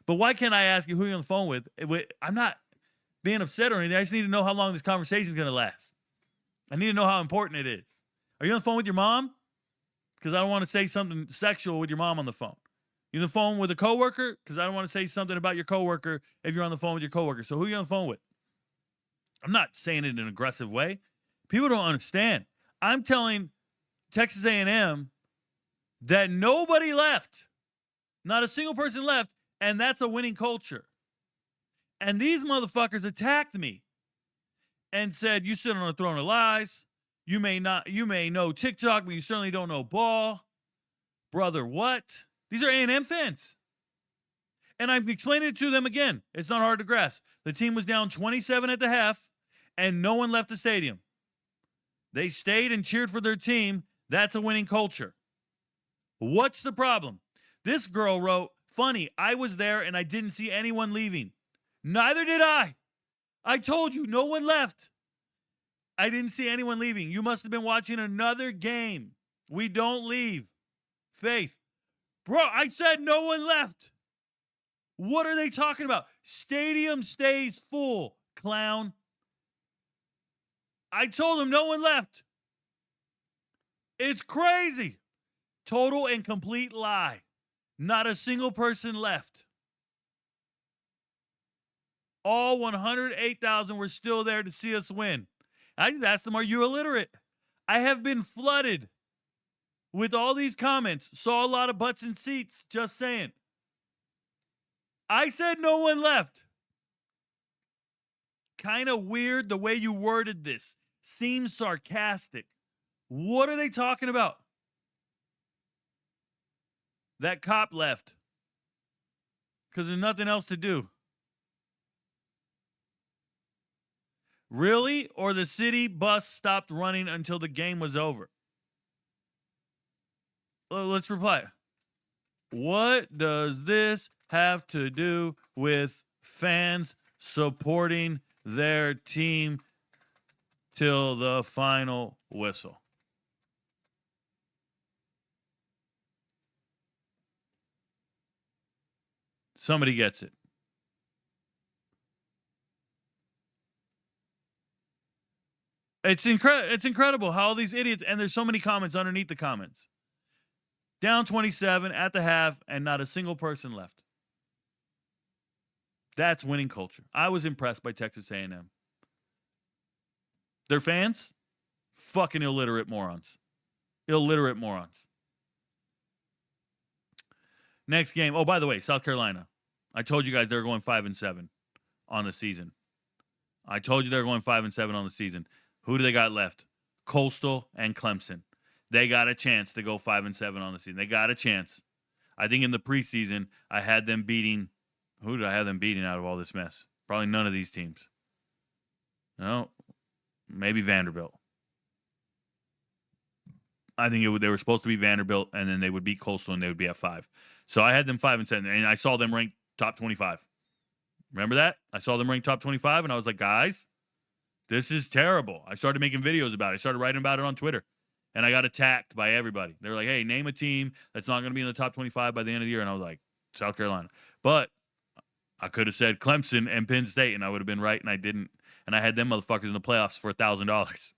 But why can't I ask you who you're on the phone with? I'm not being upset or anything. I just need to know how long this conversation is going to last. I need to know how important it is. Are you on the phone with your mom? Because I don't want to say something sexual with your mom on the phone. You on the phone with a coworker? Because I don't want to say something about your coworker if you're on the phone with your coworker. So who are you on the phone with? I'm not saying it in an aggressive way. People don't understand. I'm telling Texas A&M that nobody left. Not a single person left, and that's a winning culture. And these motherfuckers attacked me and said, you sit on a throne of lies. You may know TikTok, but you certainly don't know ball. Brother, what? These are A&M fans. And I'm explaining it to them again. It's not hard to grasp. The team was down 27 at the half, and no one left the stadium. They stayed and cheered for their team. That's a winning culture. What's the problem? This girl wrote, funny, I was there and I didn't see anyone leaving. Neither did I. I told you, no one left. I didn't see anyone leaving. You must have been watching another game. We don't leave. Faith. Bro, I said no one left. What are they talking about? Stadium stays full, clown. I told them no one left. It's crazy. Total and complete lie. Not a single person left. All 108,000 were still there to see us win. I just asked them, are you illiterate? I have been flooded with all these comments. Saw a lot of butts and seats, just saying. I said no one left. Kind of weird the way you worded this. Seems sarcastic. What are they talking about? That cop left because there's nothing else to do. Really? Or the city bus stopped running until the game was over? Let's reply. What does this have to do with fans supporting their team till the final whistle? Somebody gets it. It's incredible how all these idiots, and there's so many comments underneath the comments. Down 27 at the half, and not a single person left. That's winning culture. I was impressed by Texas A&M. Their fans? Fucking illiterate morons. Illiterate morons. Next game. Oh, by the way, South Carolina. I told you guys they're going 5-7 on the season. I told you they're going 5-7 on the season. Who do they got left? Coastal and Clemson. They got a chance to go 5-7 on the season. They got a chance. I think in the preseason, I had them beating. Who did I have them beating out of all this mess? Probably none of these teams. No, maybe Vanderbilt. I think they were supposed to be Vanderbilt, and then they would beat Coastal, and they would be at 5. So I had them 5-7, and I saw them ranked top 25. Remember that? I saw them ranked top 25, and I was like, guys, this is terrible. I started making videos about it. I started writing about it on Twitter, and I got attacked by everybody. They were like, hey, name a team that's not going to be in the top 25 by the end of the year, and I was like, South Carolina. But I could have said Clemson and Penn State, and I would have been right, and I didn't. And I had them motherfuckers in the playoffs for $1,000.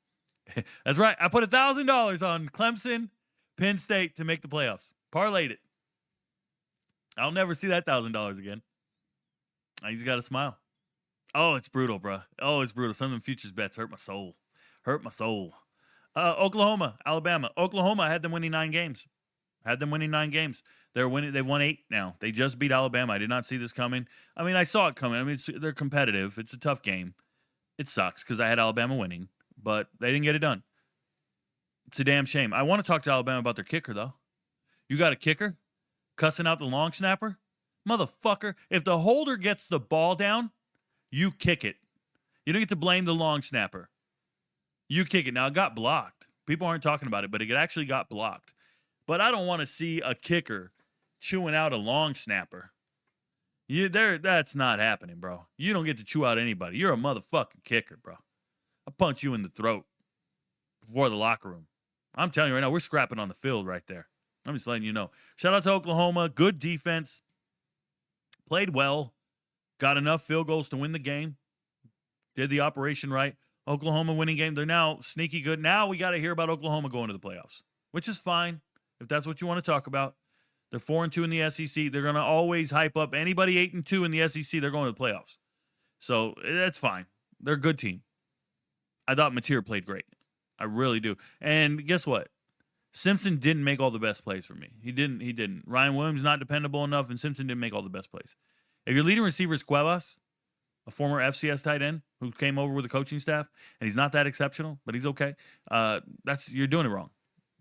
That's right. I put $1,000 on Clemson, Penn State to make the playoffs. Parlayed it. I'll never see that $1,000 again. I just got to smile. Oh, it's brutal, bro. Oh, it's brutal. Some of them futures bets hurt my soul. Hurt my soul. Oklahoma, Alabama. Oklahoma, I had them winning 9 games. They're winning. They've won 8 now. They just beat Alabama. I did not see this coming. I mean, I saw it coming. I mean, they're competitive. It's a tough game. It sucks because I had Alabama winning, but they didn't get it done. It's a damn shame. I want to talk to Alabama about their kicker, though. You got a kicker cussing out the long snapper? Motherfucker, if the holder gets the ball down, you kick it. You don't get to blame the long snapper. You kick it. Now, it got blocked. People aren't talking about it, but it actually got blocked. But I don't want to see a kicker chewing out a long snapper. That's not happening, bro. You don't get to chew out anybody. You're a motherfucking kicker, bro. I'll punch you in the throat before the locker room. I'm telling you right now, we're scrapping on the field right there. I'm just letting you know. Shout out to Oklahoma. Good defense. Played well. Got enough field goals to win the game. Did the operation right. Oklahoma winning game. They're now sneaky good. Now we got to hear about Oklahoma going to the playoffs, which is fine if that's what you want to talk about. They're 4-2 in the SEC. They're going to always hype up anybody 8-2 in the SEC. They're going to the playoffs. So that's fine. They're a good team. I thought Mateer played great. I really do. And guess what? Simpson didn't make all the best plays for me. He didn't. Ryan Williams not dependable enough, and Simpson didn't make all the best plays. If your leading receiver is Cuevas, a former FCS tight end who came over with the coaching staff, and he's not that exceptional, but he's okay. You're doing it wrong.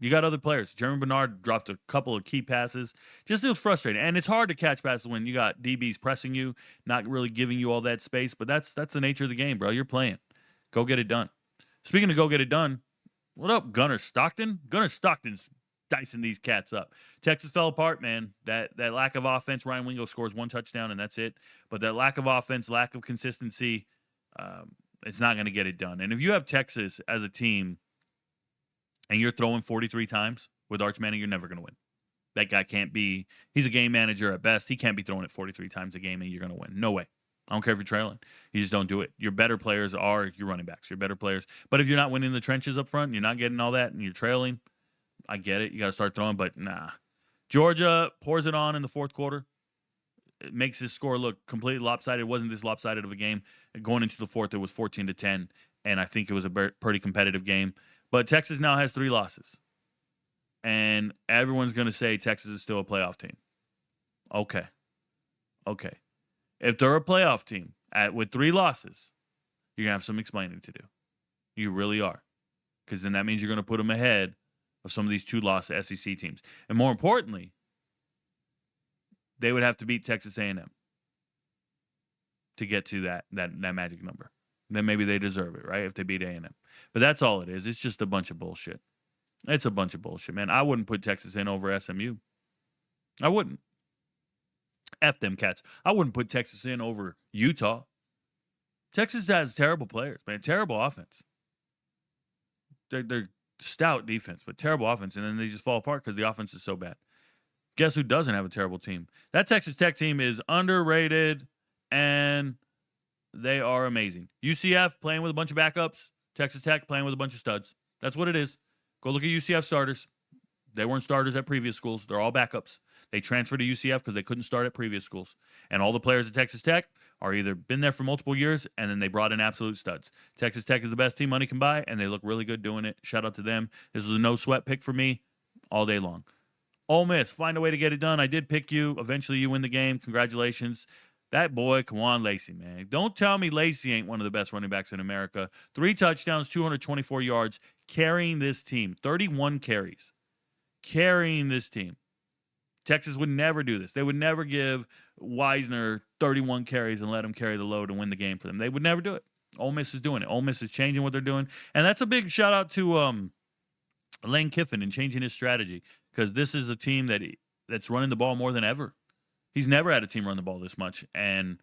You got other players. Jeremy Bernard dropped a couple of key passes. Just feels frustrating. And it's hard to catch passes when you got DBs pressing you, not really giving you all that space. But that's the nature of the game, bro. You're playing. Go get it done. Speaking of go get it done, what up, Gunnar Stockton? Gunnar Stockton's dicing these cats up. Texas fell apart, man. That lack of offense. Ryan Wingo scores 1 touchdown, and that's it. But that lack of offense, lack of consistency, it's not going to get it done. And if you have Texas as a team and you're throwing 43 times with Arch Manning, you're never going to win. That guy can't be – he's a game manager at best. He can't be throwing it 43 times a game and you're going to win. No way. I don't care if you're trailing. You just don't do it. Your better players are your running backs. Your better players. But if you're not winning the trenches up front, you're not getting all that, and you're trailing, I get it. You got to start throwing, but nah. Georgia pours it on in the fourth quarter. It makes his score look completely lopsided. It wasn't this lopsided of a game. Going into the fourth, it was 14-10, and I think it was a pretty competitive game. But Texas now has 3 losses. And everyone's going to say Texas is still a playoff team. Okay. If they're a playoff team with 3 losses, you're going to have some explaining to do. You really are. Because then that means you're going to put them ahead of some of these 2-loss SEC teams. And more importantly, they would have to beat Texas A&M to get to that magic number. Then maybe they deserve it, right, if they beat A&M. But that's all it is. It's just a bunch of bullshit. It's a bunch of bullshit, man. I wouldn't put Texas in over SMU. I wouldn't. F them cats. I wouldn't put Texas in over Utah. Texas has terrible players, man. Terrible offense. They're stout defense, but terrible offense, and then they just fall apart because the offense is so bad. Guess who doesn't have a terrible team? That Texas Tech team is underrated, and they are amazing. UCF playing with a bunch of backups. Texas Tech playing with a bunch of studs. That's what it is. Go look at UCF starters. They weren't starters at previous schools. They're all backups. They transferred to UCF because they couldn't start at previous schools. And all the players at Texas Tech are either been there for multiple years, and then they brought in absolute studs. Texas Tech is the best team money can buy, and they look really good doing it. Shout out to them. This was a no-sweat pick for me all day long. Ole Miss, find a way to get it done. I did pick you. Eventually, you win the game. Congratulations. That boy, Kawan Lacey, man. Don't tell me Lacey ain't one of the best running backs in America. 3 touchdowns, 224 yards, carrying this team. 31 carries. Carrying this team. Texas would never do this. They would never give Wisner 31 carries and let him carry the load and win the game for them. They would never do it. Ole Miss is doing it. Ole Miss is changing what they're doing. And that's a big shout out to Lane Kiffin and changing his strategy, because this is a team that's running the ball more than ever. He's never had a team run the ball this much, and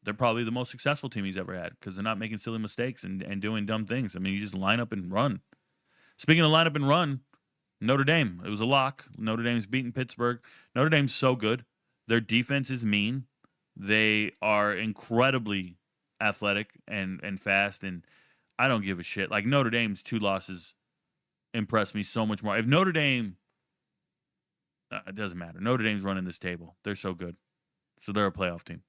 they're probably the most successful team he's ever had because they're not making silly mistakes and doing dumb things. I mean, you just line up and run. Speaking of line up and run, Notre Dame, it was a lock. Notre Dame's beating Pittsburgh. Notre Dame's so good. Their defense is mean. They are incredibly athletic and fast, and I don't give a shit. Like, Notre Dame's 2 losses impressed me so much more. If Notre Dame, it doesn't matter. Notre Dame's running this table. They're so good. So they're a playoff team.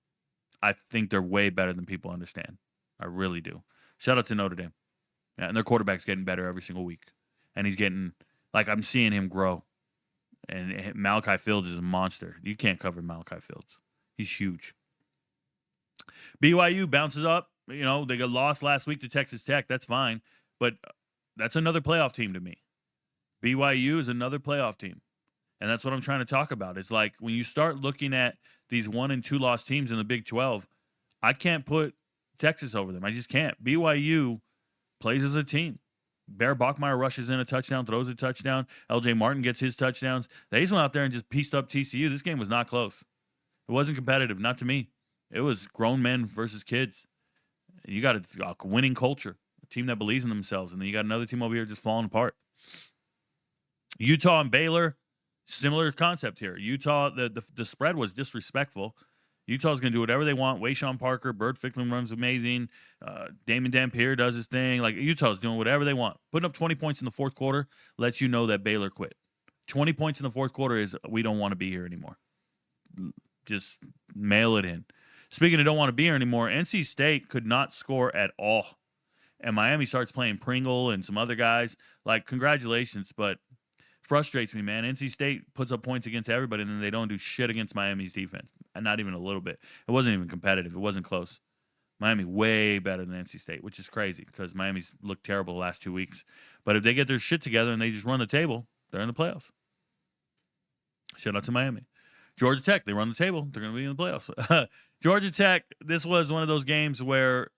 I think they're way better than people understand. I really do. Shout out to Notre Dame. Yeah, and their quarterback's getting better every single week. And he's getting, like, I'm seeing him grow. And Malachi Fields is a monster. You can't cover Malachi Fields. He's huge. BYU bounces up. You know, they got lost last week to Texas Tech. That's fine. But that's another playoff team to me. BYU is another playoff team. And that's what I'm trying to talk about. It's like when you start looking at these 1- and 2-loss teams in the Big 12, I can't put Texas over them. I just can't. BYU plays as a team. Bear Bachmeier rushes in a touchdown, throws a touchdown. LJ Martin gets his touchdowns. They just went out there and just pieced up TCU. This game was not close. It wasn't competitive, not to me. It was grown men versus kids. You got a winning culture, a team that believes in themselves, and then you got another team over here just falling apart. Utah and Baylor, similar concept here. Utah, the spread was disrespectful. Utah's going to do whatever they want. Wayshawn Parker, Bird Ficklin runs amazing. Damon Dampier does his thing. Like, Utah's doing whatever they want. Putting up 20 points in the fourth quarter lets you know that Baylor quit. 20 points in the fourth quarter is, we don't want to be here anymore. Just mail it in. Speaking of don't want to be here anymore, NC State could not score at all. And Miami starts playing Pringle and some other guys. Like, congratulations, but frustrates me, man. NC State puts up points against everybody, and then they don't do shit against Miami's defense. And not even a little bit. It wasn't even competitive. It wasn't close. Miami way better than NC State, which is crazy because Miami's looked terrible the last 2 weeks. But if they get their shit together and they just run the table, they're in the playoffs. Shout out to Miami. Georgia Tech, they run the table. They're going to be in the playoffs. Georgia Tech, this was one of those games where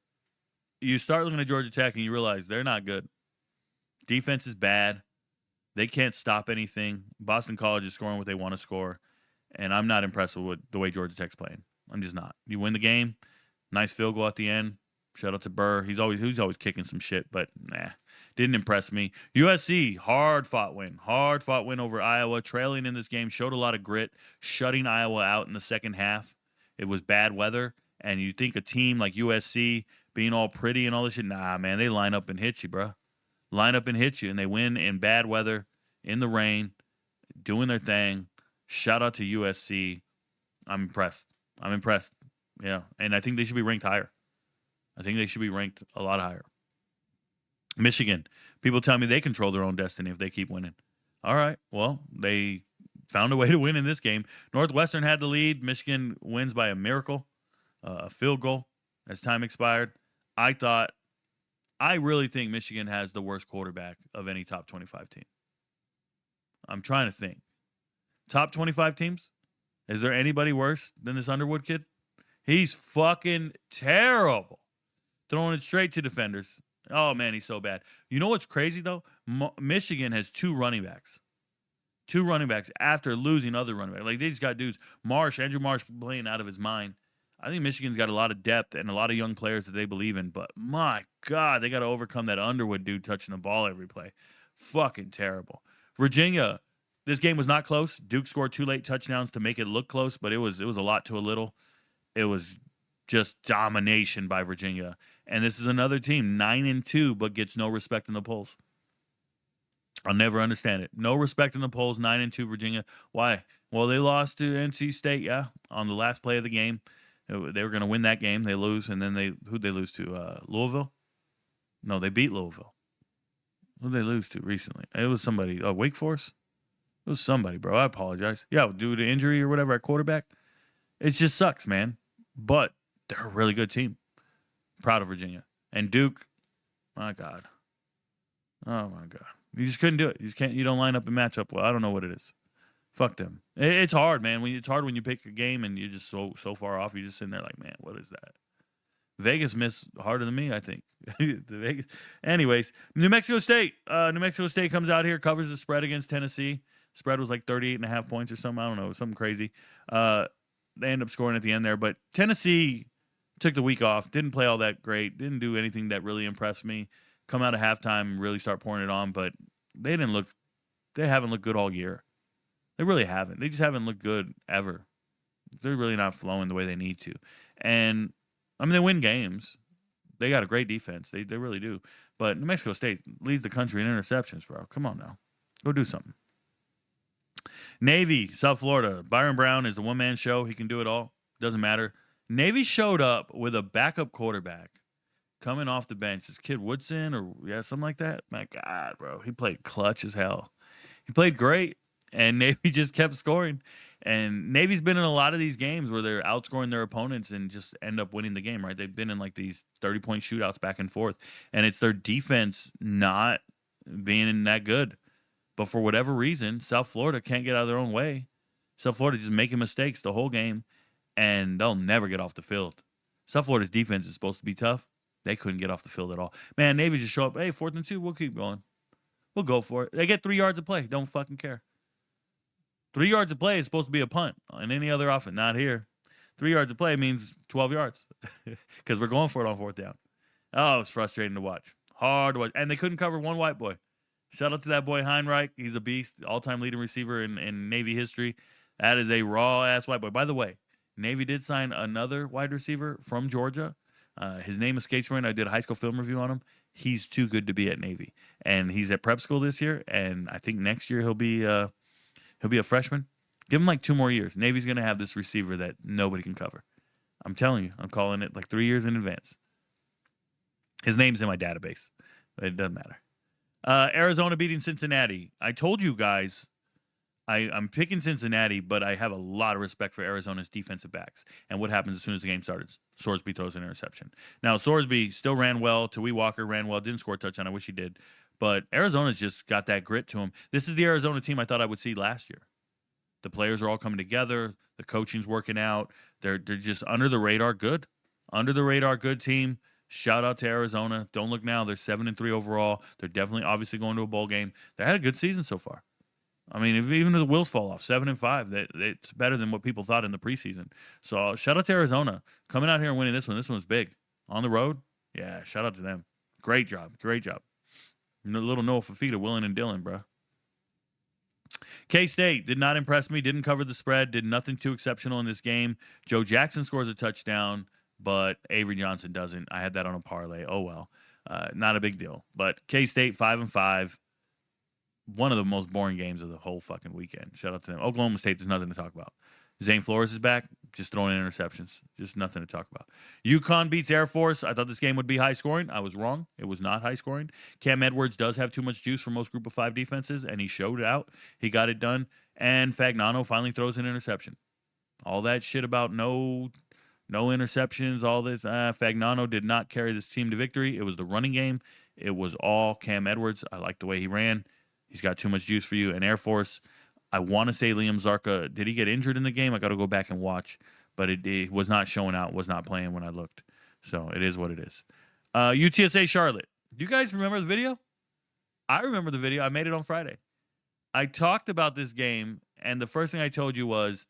you start looking at Georgia Tech and you realize they're not good. Defense is bad. They can't stop anything. Boston College is scoring what they want to score. And I'm not impressed with the way Georgia Tech's playing. I'm just not. You win the game. Nice field goal at the end. Shout out to Burr. He's always kicking some shit, but didn't impress me. USC, hard fought win over Iowa. Trailing in this game, showed a lot of grit, shutting Iowa out in the second half. It was bad weather, and you think a team like USC being all pretty and all this shit, nah, man, they line up and hit you, bro. Line up and hit you, and they win in bad weather, in the rain, doing their thing. Shout out to USC. I'm impressed. Yeah, and I think they should be ranked higher. I think they should be ranked a lot higher. Michigan. People tell me they control their own destiny if they keep winning. All right, well, they found a way to win in this game. Northwestern had the lead. Michigan wins by a miracle, a field goal as time expired. I really think Michigan has the worst quarterback of any top 25 team. I'm trying to think. Top 25 teams? Is there anybody worse than this Underwood kid? He's fucking terrible. Throwing it straight to defenders. Oh, man, he's so bad. You know what's crazy, though? Michigan has two running backs. Two running backs after losing other running backs. Like, they just got dudes. Andrew Marsh playing out of his mind. I think Michigan's got a lot of depth and a lot of young players that they believe in. But, my God, they got to overcome that Underwood dude touching the ball every play. Fucking terrible. Virginia, this game was not close. Duke scored 2 late touchdowns to make it look close, but it was a lot to a little. It was just domination by Virginia. And this is another team, 9-2, but gets no respect in the polls. I'll never understand it. No respect in the polls, 9-2 Virginia. Why? Well, they lost to NC State, yeah, on the last play of the game. They were going to win that game. They lose, and then who'd they lose to? Louisville? No, they beat Louisville. Who'd they lose to recently? It was somebody. Wake Forest? It was somebody, bro. I apologize. Yeah, due to injury or whatever at quarterback. It just sucks, man. But they're a really good team. Proud of Virginia. And Duke, my God. Oh, my God. You just couldn't do it. You don't line up and match up well. I don't know what it is. Fuck them. It's hard, man. It's hard when you pick a game and you're just so far off. You're just sitting there like, man, what is that? Vegas missed harder than me, I think. Vegas. Anyways, New Mexico State. New Mexico State comes out here, covers the spread against Tennessee. Spread was like 38.5 points or something. I don't know. Something crazy. They end up scoring at the end there. But Tennessee took the week off. Didn't play all that great. Didn't do anything that really impressed me. Come out of halftime and really start pouring it on. But they haven't looked good all year. They really haven't. They just haven't looked good ever. They're really not flowing the way they need to. And, I mean, they win games. They got a great defense. They really do. But New Mexico State leads the country in interceptions, bro. Come on now. Go do something. Navy, South Florida. Byron Brown is the one-man show. He can do it all. Doesn't matter. Navy showed up with a backup quarterback coming off the bench. This kid Woodson or something like that. My God, bro. He played clutch as hell. He played great, and Navy just kept scoring. And Navy's been in a lot of these games where they're outscoring their opponents and just end up winning the game, right? They've been in like these 30-point shootouts back and forth, and it's their defense not being that good. But for whatever reason, South Florida can't get out of their own way. South Florida just making mistakes the whole game, and they'll never get off the field. South Florida's defense is supposed to be tough. They couldn't get off the field at all. Man, Navy just show up, hey, 4th and 2, we'll keep going. We'll go for it. They get 3 yards of play. Don't fucking care. 3 yards of play is supposed to be a punt on any other offense. Not here. 3 yards of play means 12 yards because we're going for it on 4th down. Oh, it's frustrating to watch. Hard to watch. And they couldn't cover one white boy. Shout out to that boy Heinrich. He's a beast. All-time leading receiver in Navy history. That is a raw-ass white boy. By the way, Navy did sign another wide receiver from Georgia. His name escapes me, and I did a high school film review on him. He's too good to be at Navy. And he's at prep school this year, and I think next year he'll be a freshman. Give him like 2 more years. Navy's going to have this receiver that nobody can cover. I'm telling you. I'm calling it like 3 years in advance. His name's in my database. But it doesn't matter. Arizona beating Cincinnati. I told you guys I'm picking Cincinnati, but I have a lot of respect for Arizona's defensive backs and what happens as soon as the game started. Sorsby throws an interception. Now, Sorsby still ran well. Tawee Walker ran well. Didn't score a touchdown. I wish he did. But Arizona's just got that grit to him. This is the Arizona team I thought I would see last year. The players are all coming together. The coaching's working out. They're just under the radar good. Under the radar good team. Shout out to Arizona. Don't look now. They're 7-3 overall. They're definitely obviously going to a bowl game. They had a good season so far. I mean, even if the wheels fall off, 7-5, it's better than what people thought in the preseason. So shout out to Arizona coming out here and winning this one. This one's big on the road. Yeah, shout out to them. Great job, great job. Little Noah Fafita, Willen and Dillon, bro. K-State did not impress me. Didn't cover the spread. Did nothing too exceptional in this game. Joe Jackson scores a touchdown, but Avery Johnson doesn't. I had that on a parlay. Oh well, not a big deal. But K-State 5-5. One of the most boring games of the whole fucking weekend. Shout out to them. Oklahoma State, there's nothing to talk about. Zane Flores is back, just throwing in interceptions. Just nothing to talk about. UConn beats Air Force. I thought this game would be high scoring. I was wrong. It was not high scoring. Cam Edwards does have too much juice for most group of 5 defenses, and he showed it out. He got it done. And Fagnano finally throws an interception. All that shit about no interceptions, all this. Fagnano did not carry this team to victory. It was the running game. It was all Cam Edwards. I like the way he ran. He's got too much juice for you. And Air Force, I want to say Liam Zarka, did he get injured in the game? I got to go back and watch. But it was not showing out, was not playing when I looked. So it is what it is. UTSA Charlotte. Do you guys remember the video? I remember the video. I made it on Friday. I talked about this game, and the first thing I told you was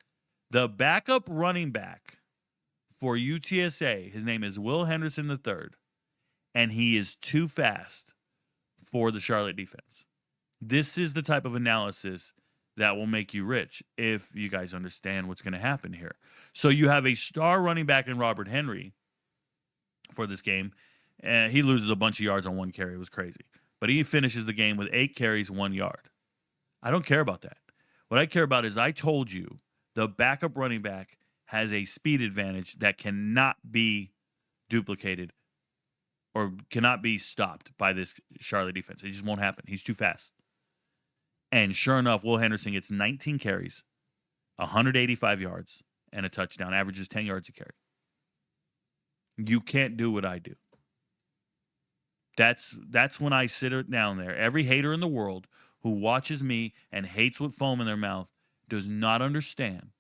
the backup running back for UTSA, his name is Will Henderson III, and he is too fast for the Charlotte defense. This is the type of analysis that will make you rich if you guys understand what's going to happen here. So you have a star running back in Robert Henry for this game, and he loses a bunch of yards on one carry. It was crazy. But he finishes the game with 8 carries, 1 yard. I don't care about that. What I care about is I told you the backup running back has a speed advantage that cannot be duplicated or cannot be stopped by this Charlotte defense. It just won't happen. He's too fast. And sure enough, Will Henderson gets 19 carries, 185 yards, and a touchdown. Averages 10 yards a carry. You can't do what I do. That's when I sit it down there. Every hater in the world who watches me and hates with foam in their mouth does not understand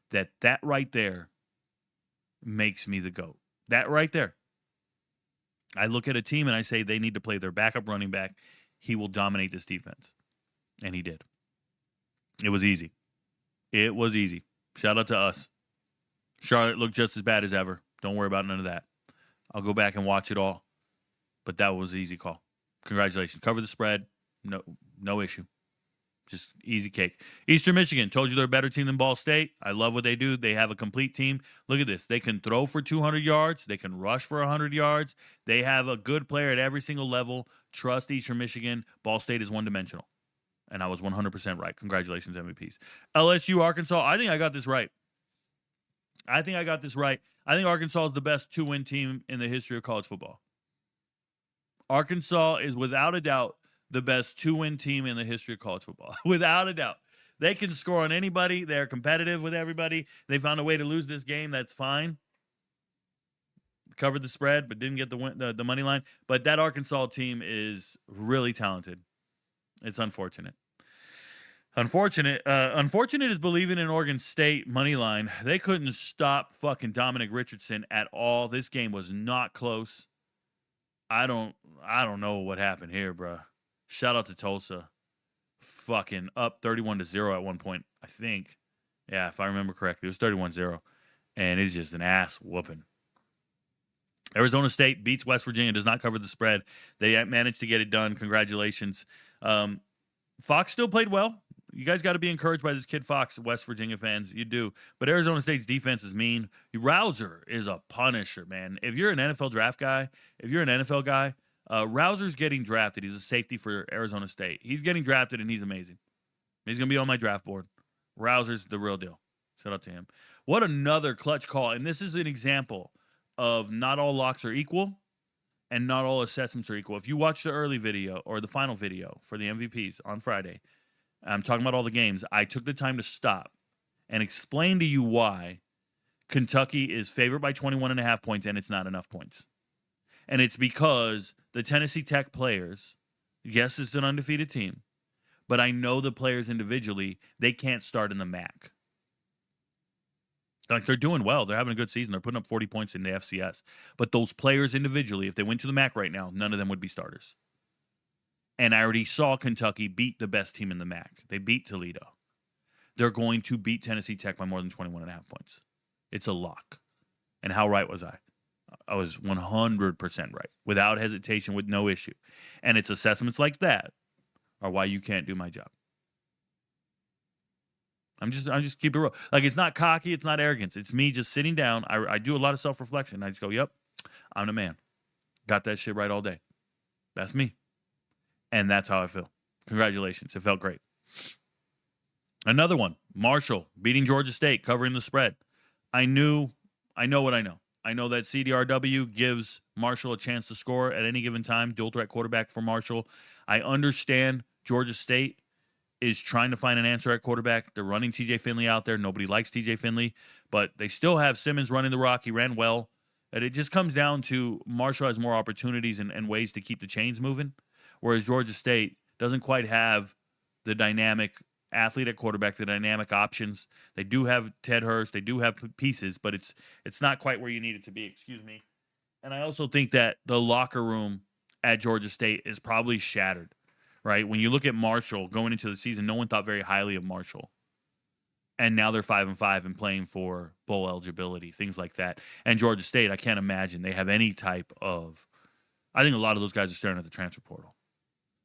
that right there makes me the GOAT. That right there. I look at a team and I say they need to play their backup running back. He will dominate this defense. And he did. It was easy. It was easy. Shout out to us. Charlotte looked just as bad as ever. Don't worry about none of that. I'll go back and watch it all. But that was an easy call. Congratulations. Cover the spread. No issue. Just easy cake. Eastern Michigan. Told you they're a better team than Ball State. I love what they do. They have a complete team. Look at this. They can throw for 200 yards. They can rush for 100 yards. They have a good player at every single level. Trust Eastern Michigan. Ball State is one-dimensional. And I was 100% right. Congratulations, MVPs. LSU, Arkansas. I think I got this right. I think Arkansas is the best 2-win team in the history of college football. Arkansas is without a doubt the best 2-win team in the history of college football. Without a doubt. They can score on anybody. They're competitive with everybody. They found a way to lose this game. That's fine. Covered the spread, but didn't get the money line. But that Arkansas team is really talented. It's unfortunate. Unfortunate is believing in Oregon State money line. They couldn't stop fucking Dominic Richardson at all. This game was not close. I don't know what happened here, bro. Shout out to Tulsa. Fucking up 31-0 at one point, I think. Yeah, if I remember correctly, it was 31-0. And it's just an ass whooping. Arizona State beats West Virginia, does not cover the spread. They managed to get it done. Congratulations. Fox still played well. You guys got to be encouraged by this kid Fox, West Virginia fans. You do. But Arizona State's defense is mean. Rouser is a punisher, man. If you're an NFL draft guy, if you're an NFL guy, Rouser's getting drafted. He's a safety for Arizona State. He's getting drafted, and he's amazing. He's going to be on my draft board. Rouser's the real deal. Shout out to him. What another clutch call. And this is an example of not all locks are equal and not all assessments are equal. If you watch the early video or the final video for the MVPs on Friday, I'm talking about all the games. I took the time to stop and explain to you why Kentucky is favored by 21.5 points and it's not enough points. And it's because the Tennessee Tech players, yes, it's an undefeated team, but I know the players individually, they can't start in the MAC. Like, they're doing well. They're having a good season. They're putting up 40 points in the FCS. But those players individually, if they went to the MAC right now, none of them would be starters. And I already saw Kentucky beat the best team in the MAC. They beat Toledo. They're going to beat Tennessee Tech by more than 21.5 points. It's a lock. And how right was I? I was 100% right, without hesitation, with no issue. And it's assessments like that are why you can't do my job. I'm just keep it real. Like, it's not cocky, it's not arrogance. It's me just sitting down. I do a lot of self-reflection. I just go, yep, I'm the man. Got that shit right all day. That's me. And that's how I feel. Congratulations. It felt great. Another one, Marshall beating Georgia State, covering the spread. I know what I know. I know that CDRW gives Marshall a chance to score at any given time, dual threat quarterback for Marshall. I understand Georgia State is trying to find an answer at quarterback. They're running TJ Finley out there. Nobody likes TJ Finley, but they still have Simmons running the rock. He ran well. And it just comes down to Marshall has more opportunities and ways to keep the chains moving, whereas Georgia State doesn't quite have the dynamic athlete at quarterback, the dynamic options. They do have Ted Hurst. They do have pieces, but it's not quite where you need it to be. Excuse me. And I also think that the locker room at Georgia State is probably shattered, right? When you look at Marshall going into the season, no one thought very highly of Marshall. And now they're 5-5 and playing for bowl eligibility, things like that. And Georgia State, I can't imagine they have any type of – I think a lot of those guys are staring at the transfer portal.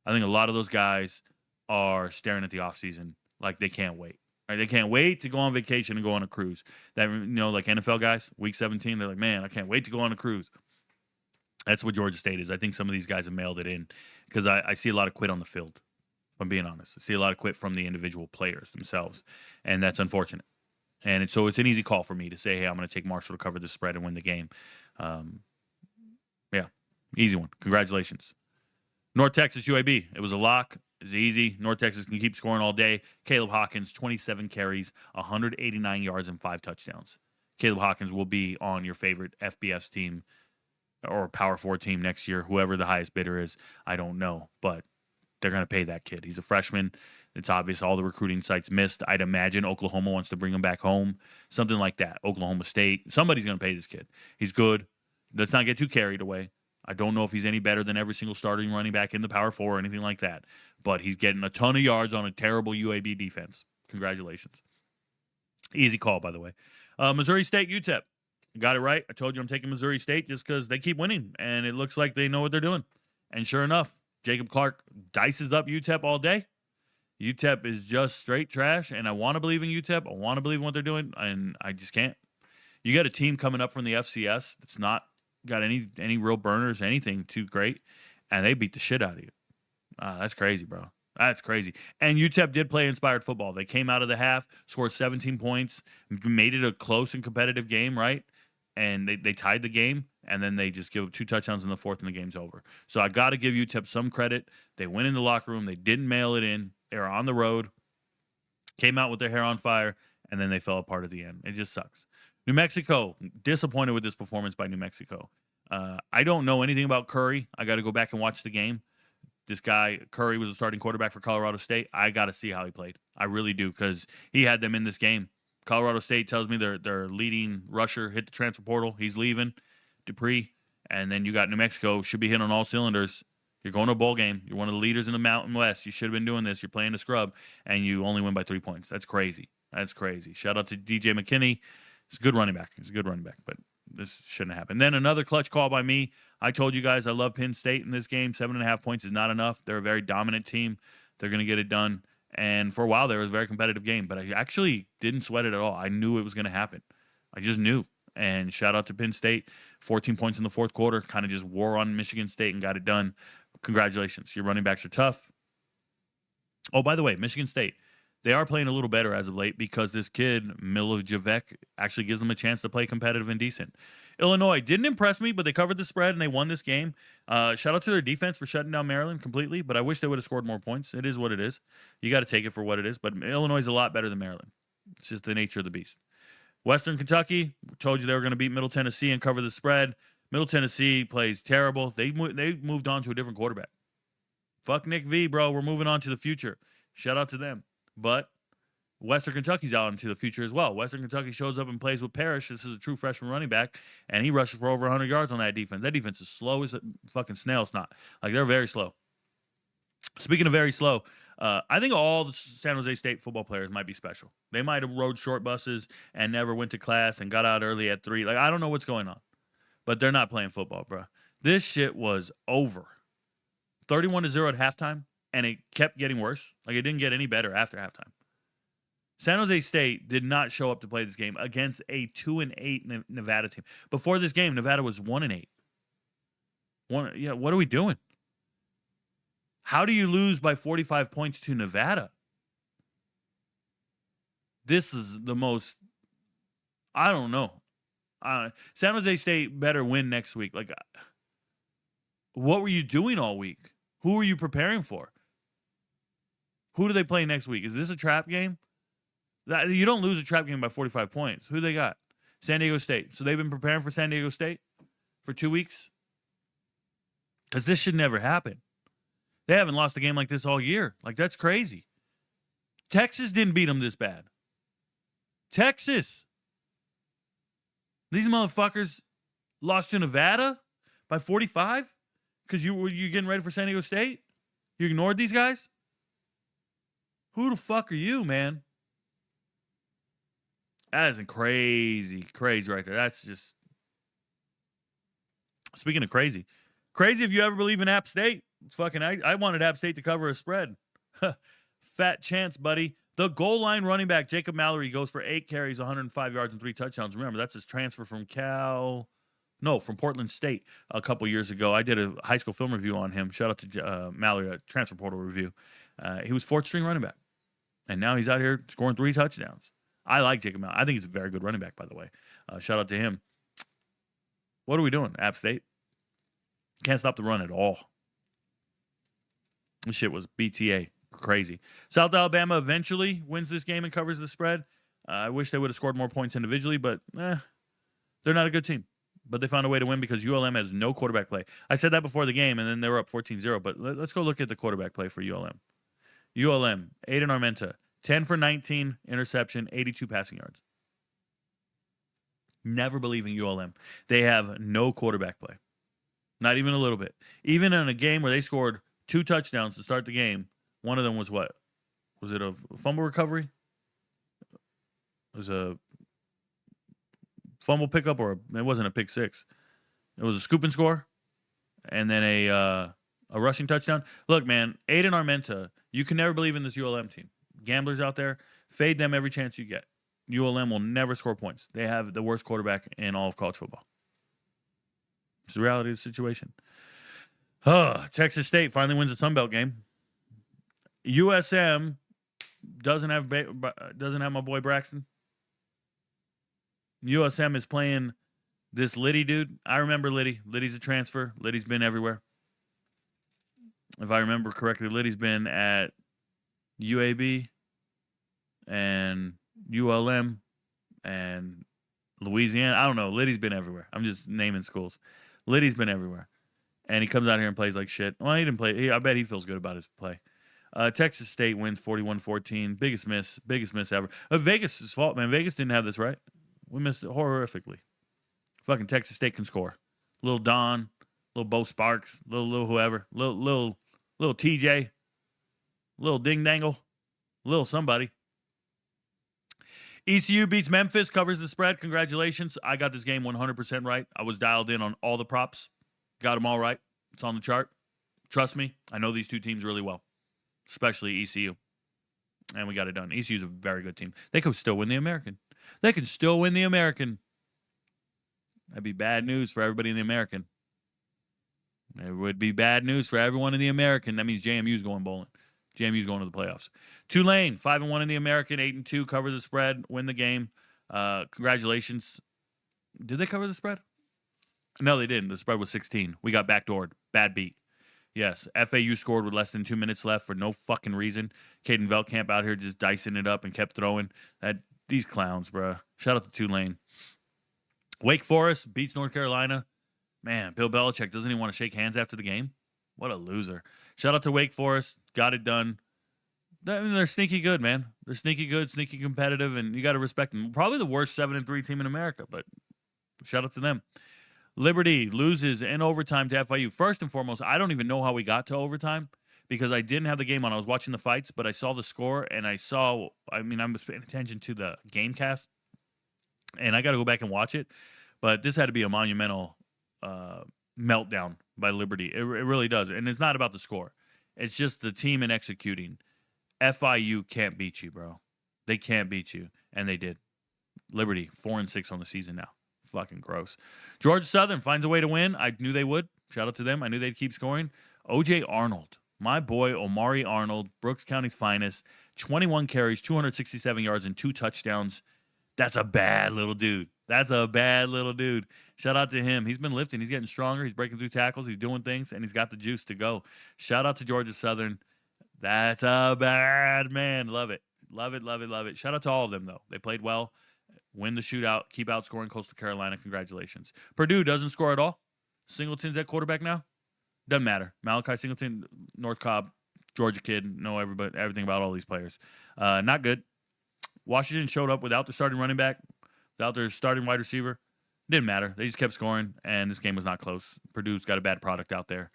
I think a lot of those guys are staring at the offseason like they can't wait. Right? They can't wait to go on vacation and go on a cruise. That, like NFL guys, week 17, they're like, man, I can't wait to go on a cruise. That's what Georgia State is. I think some of these guys have mailed it in because I see a lot of quit on the field, if I'm being honest. I see a lot of quit from the individual players themselves, and that's unfortunate. And so it's an easy call for me to say, hey, I'm going to take Marshall to cover the spread and win the game. Yeah, easy one. Congratulations. North Texas UAB. It was a lock. It was easy. North Texas can keep scoring all day. Caleb Hawkins, 27 carries, 189 yards, and 5 touchdowns. Caleb Hawkins will be on your favorite FBS team or Power 4 team next year. Whoever the highest bidder is, I don't know. But they're going to pay that kid. He's a freshman. It's obvious all the recruiting sites missed. I'd imagine Oklahoma wants to bring him back home. Something like that. Oklahoma State. Somebody's going to pay this kid. He's good. Let's not get too carried away. I don't know if he's any better than every single starting running back in the Power 4 or anything like that. But he's getting a ton of yards on a terrible UAB defense. Congratulations. Easy call, by the way. Missouri State, UTEP. Got it right. I told you I'm taking Missouri State just because they keep winning, and it looks like they know what they're doing. And sure enough, Jacob Clark dices up UTEP all day. UTEP is just straight trash, and I want to believe in UTEP. I want to believe in what they're doing, and I just can't. You got a team coming up from the FCS that's not got any real burners, anything too great, and they beat the shit out of you. That's crazy, bro. That's crazy. And UTEP did play inspired football. They came out of the half, scored 17 points, made it a close and competitive game, right? And they tied the game, and then they just give up 2 touchdowns in the fourth, and the game's over. So I got to give UTEP some credit. They went in the locker room. They didn't mail it in. They were on the road, came out with their hair on fire, and then they fell apart at the end. It just sucks. New Mexico, disappointed with this performance by New Mexico. I don't know anything about Curry. I got to go back and watch the game. This guy, Curry, was a starting quarterback for Colorado State. I got to see how he played. I really do, because he had them in this game. Colorado State tells me their leading rusher hit the transfer portal. He's leaving, Dupree. And then you got New Mexico, should be hitting on all cylinders. You're going to a bowl game. You're one of the leaders in the Mountain West. You should have been doing this. You're playing a scrub, and you only win by 3 points. That's crazy. That's crazy. Shout out to DJ McKinney. He's a good running back. But this shouldn't happen. Then another clutch call by me. I told you guys I love Penn State in this game. 7.5 points is not enough. They're a very dominant team. They're going to get it done. And for a while, there was a very competitive game. But I actually didn't sweat it at all. I knew it was going to happen. I just knew. And shout out to Penn State. 14 points in the fourth quarter. Kind of just wore on Michigan State and got it done. Congratulations. Your running backs are tough. Oh, by the way, Michigan State. They are playing a little better as of late because this kid, Milojevic, actually gives them a chance to play competitive and decent. Illinois didn't impress me, but they covered the spread and they won this game. Shout out to their defense for shutting down Maryland completely, but I wish they would have scored more points. It is what it is. You got to take it for what it is, but Illinois is a lot better than Maryland. It's just the nature of the beast. Western Kentucky, told you they were going to beat Middle Tennessee and cover the spread. Middle Tennessee plays terrible. They moved on to a different quarterback. Fuck Nick V, bro. We're moving on to the future. Shout out to them. But Western Kentucky's out into the future as well. Western Kentucky shows up and plays with Parrish. This is a true freshman running back, and he rushes for over 100 yards on that defense. That defense is slow as a fucking snail snot. Like, they're very slow. Speaking of very slow, I think all the San Jose State football players might be special. They might have rode short buses and never went to class and got out early at 3. Like, I don't know what's going on, but they're not playing football, bro. This shit was over. 31-0 at halftime, and it kept getting worse. Like, it didn't get any better after halftime. San Jose State did not show up to play this game against a 2-8 Nevada team. Before this game, Nevada was 1-8. What are we doing? How do you lose by 45 points to Nevada? This is the most, I don't know. San Jose State better win next week. Like, what were you doing all week? Who were you preparing for? Who do they play next week? Is this a trap game? You don't lose a trap game by 45 points. Who they got? San Diego State. So they've been preparing for San Diego State for 2 weeks? Because this should never happen. They haven't lost a game like this all year. Like, that's crazy. Texas didn't beat them this bad. Texas. These motherfuckers lost to Nevada by 45 because you getting ready for San Diego State? You ignored these guys? Who the fuck are you, man? That isn't crazy right there. That's just... Speaking of crazy. Crazy if you ever believe in App State. Fucking, I wanted App State to cover a spread. Fat chance, buddy. The goal line running back, Jacob Mallory, goes for 8 carries, 105 yards, and 3 touchdowns. Remember, that's his transfer from from Portland State a couple years ago. I did a high school film review on him. Shout out to Mallory, a transfer portal review. He was 4th string running back. And now he's out here scoring 3 touchdowns. I like Jacob Mallory. I think he's a very good running back, by the way. Shout out to him. What are we doing, App State? Can't stop the run at all. This shit was BTA. Crazy. South Alabama eventually wins this game and covers the spread. I wish they would have scored more points individually, but they're not a good team. But they found a way to win because ULM has no quarterback play. I said that before the game, and then they were up 14-0. But let's go look at the quarterback play for ULM. ULM, Aiden Armenta, 10 for 19, interception, 82 passing yards. Never believe in ULM. They have no quarterback play. Not even a little bit. Even in a game where they scored 2 touchdowns to start the game, one of them was what? Was it a fumble recovery? It was a fumble pickup, or it wasn't a pick six. It was a scoop and score, and then a rushing touchdown. Look, man, Aiden Armenta, you can never believe in this ULM team. Gamblers out there, fade them every chance you get. ULM will never score points. They have the worst quarterback in all of college football. It's the reality of the situation. Texas State finally wins the Sun Belt game. USM doesn't have my boy Braxton. USM is playing this Liddy dude. I remember Liddy. Liddy's a transfer. Liddy's been everywhere. If I remember correctly, Liddy's been at UAB and ULM and Louisiana. I don't know. Liddy's been everywhere. I'm just naming schools. Liddy's been everywhere. And he comes out here and plays like shit. Well, he didn't play. I bet he feels good about his play. Texas State wins 41-14. Biggest miss ever. Vegas' fault, man. Vegas didn't have this right. We missed it horrifically. Fucking Texas State can score. Little Don, little Bo Sparks, little whoever, little TJ, little Ding Dangle, little somebody. ECU beats Memphis, covers the spread. Congratulations. I got this game 100% right. I was dialed in on all the props. Got them all right. It's on the chart. Trust me, I know these two teams really well, especially ECU. And we got it done. ECU's a very good team. They could still win the American. They can still win the American. That'd be bad news for everybody in the American. It would be bad news for everyone in the American. That means JMU's going bowling. JMU's going to the playoffs. Tulane, 5-1 in the American, 8-2, cover the spread, win the game. Congratulations. Did they cover the spread? No, they didn't. The spread was 16. We got backdoored. Bad beat. Yes, FAU scored with less than 2 minutes left for no fucking reason. Caden Veldkamp out here just dicing it up and kept throwing. These clowns, bro. Shout out to Tulane. Wake Forest beats North Carolina. Man, Bill Belichick doesn't even want to shake hands after the game. What a loser. Shout out to Wake Forest. Got it done. They're sneaky good, man. They're sneaky good, sneaky competitive, and you got to respect them. Probably the worst 7-3 team in America, but shout out to them. Liberty loses in overtime to FIU. First and foremost, I don't even know how we got to overtime because I didn't have the game on. I was watching the fights, but I saw the score, and I was paying attention to the game cast, and I got to go back and watch it. But this had to be a monumental meltdown by Liberty. It really does. And it's not about the score. It's just the team and executing. FIU can't beat you, bro. They can't beat you. And they did. Liberty, 4-6 on the season now. Fucking gross. Georgia Southern finds a way to win. I knew they would. Shout out to them. I knew they'd keep scoring. OJ Arnold. My boy, Omari Arnold, Brooks County's finest. 21 carries, 267 yards, and 2 touchdowns. That's a bad little dude. That's a bad little dude. Shout out to him. He's been lifting. He's getting stronger. He's breaking through tackles. He's doing things, and he's got the juice to go. Shout out to Georgia Southern. That's a bad man. Love it. Love it, love it, love it. Shout out to all of them, though. They played well. Win the shootout. Keep outscoring Coastal Carolina. Congratulations. Purdue doesn't score at all. Singleton's at quarterback now. Doesn't matter. Malachi Singleton, North Cobb, Georgia kid. Know everything about all these players. Not good. Washington showed up without their starting running back, without their starting wide receiver. Didn't matter. They just kept scoring, and this game was not close. Purdue's got a bad product out there.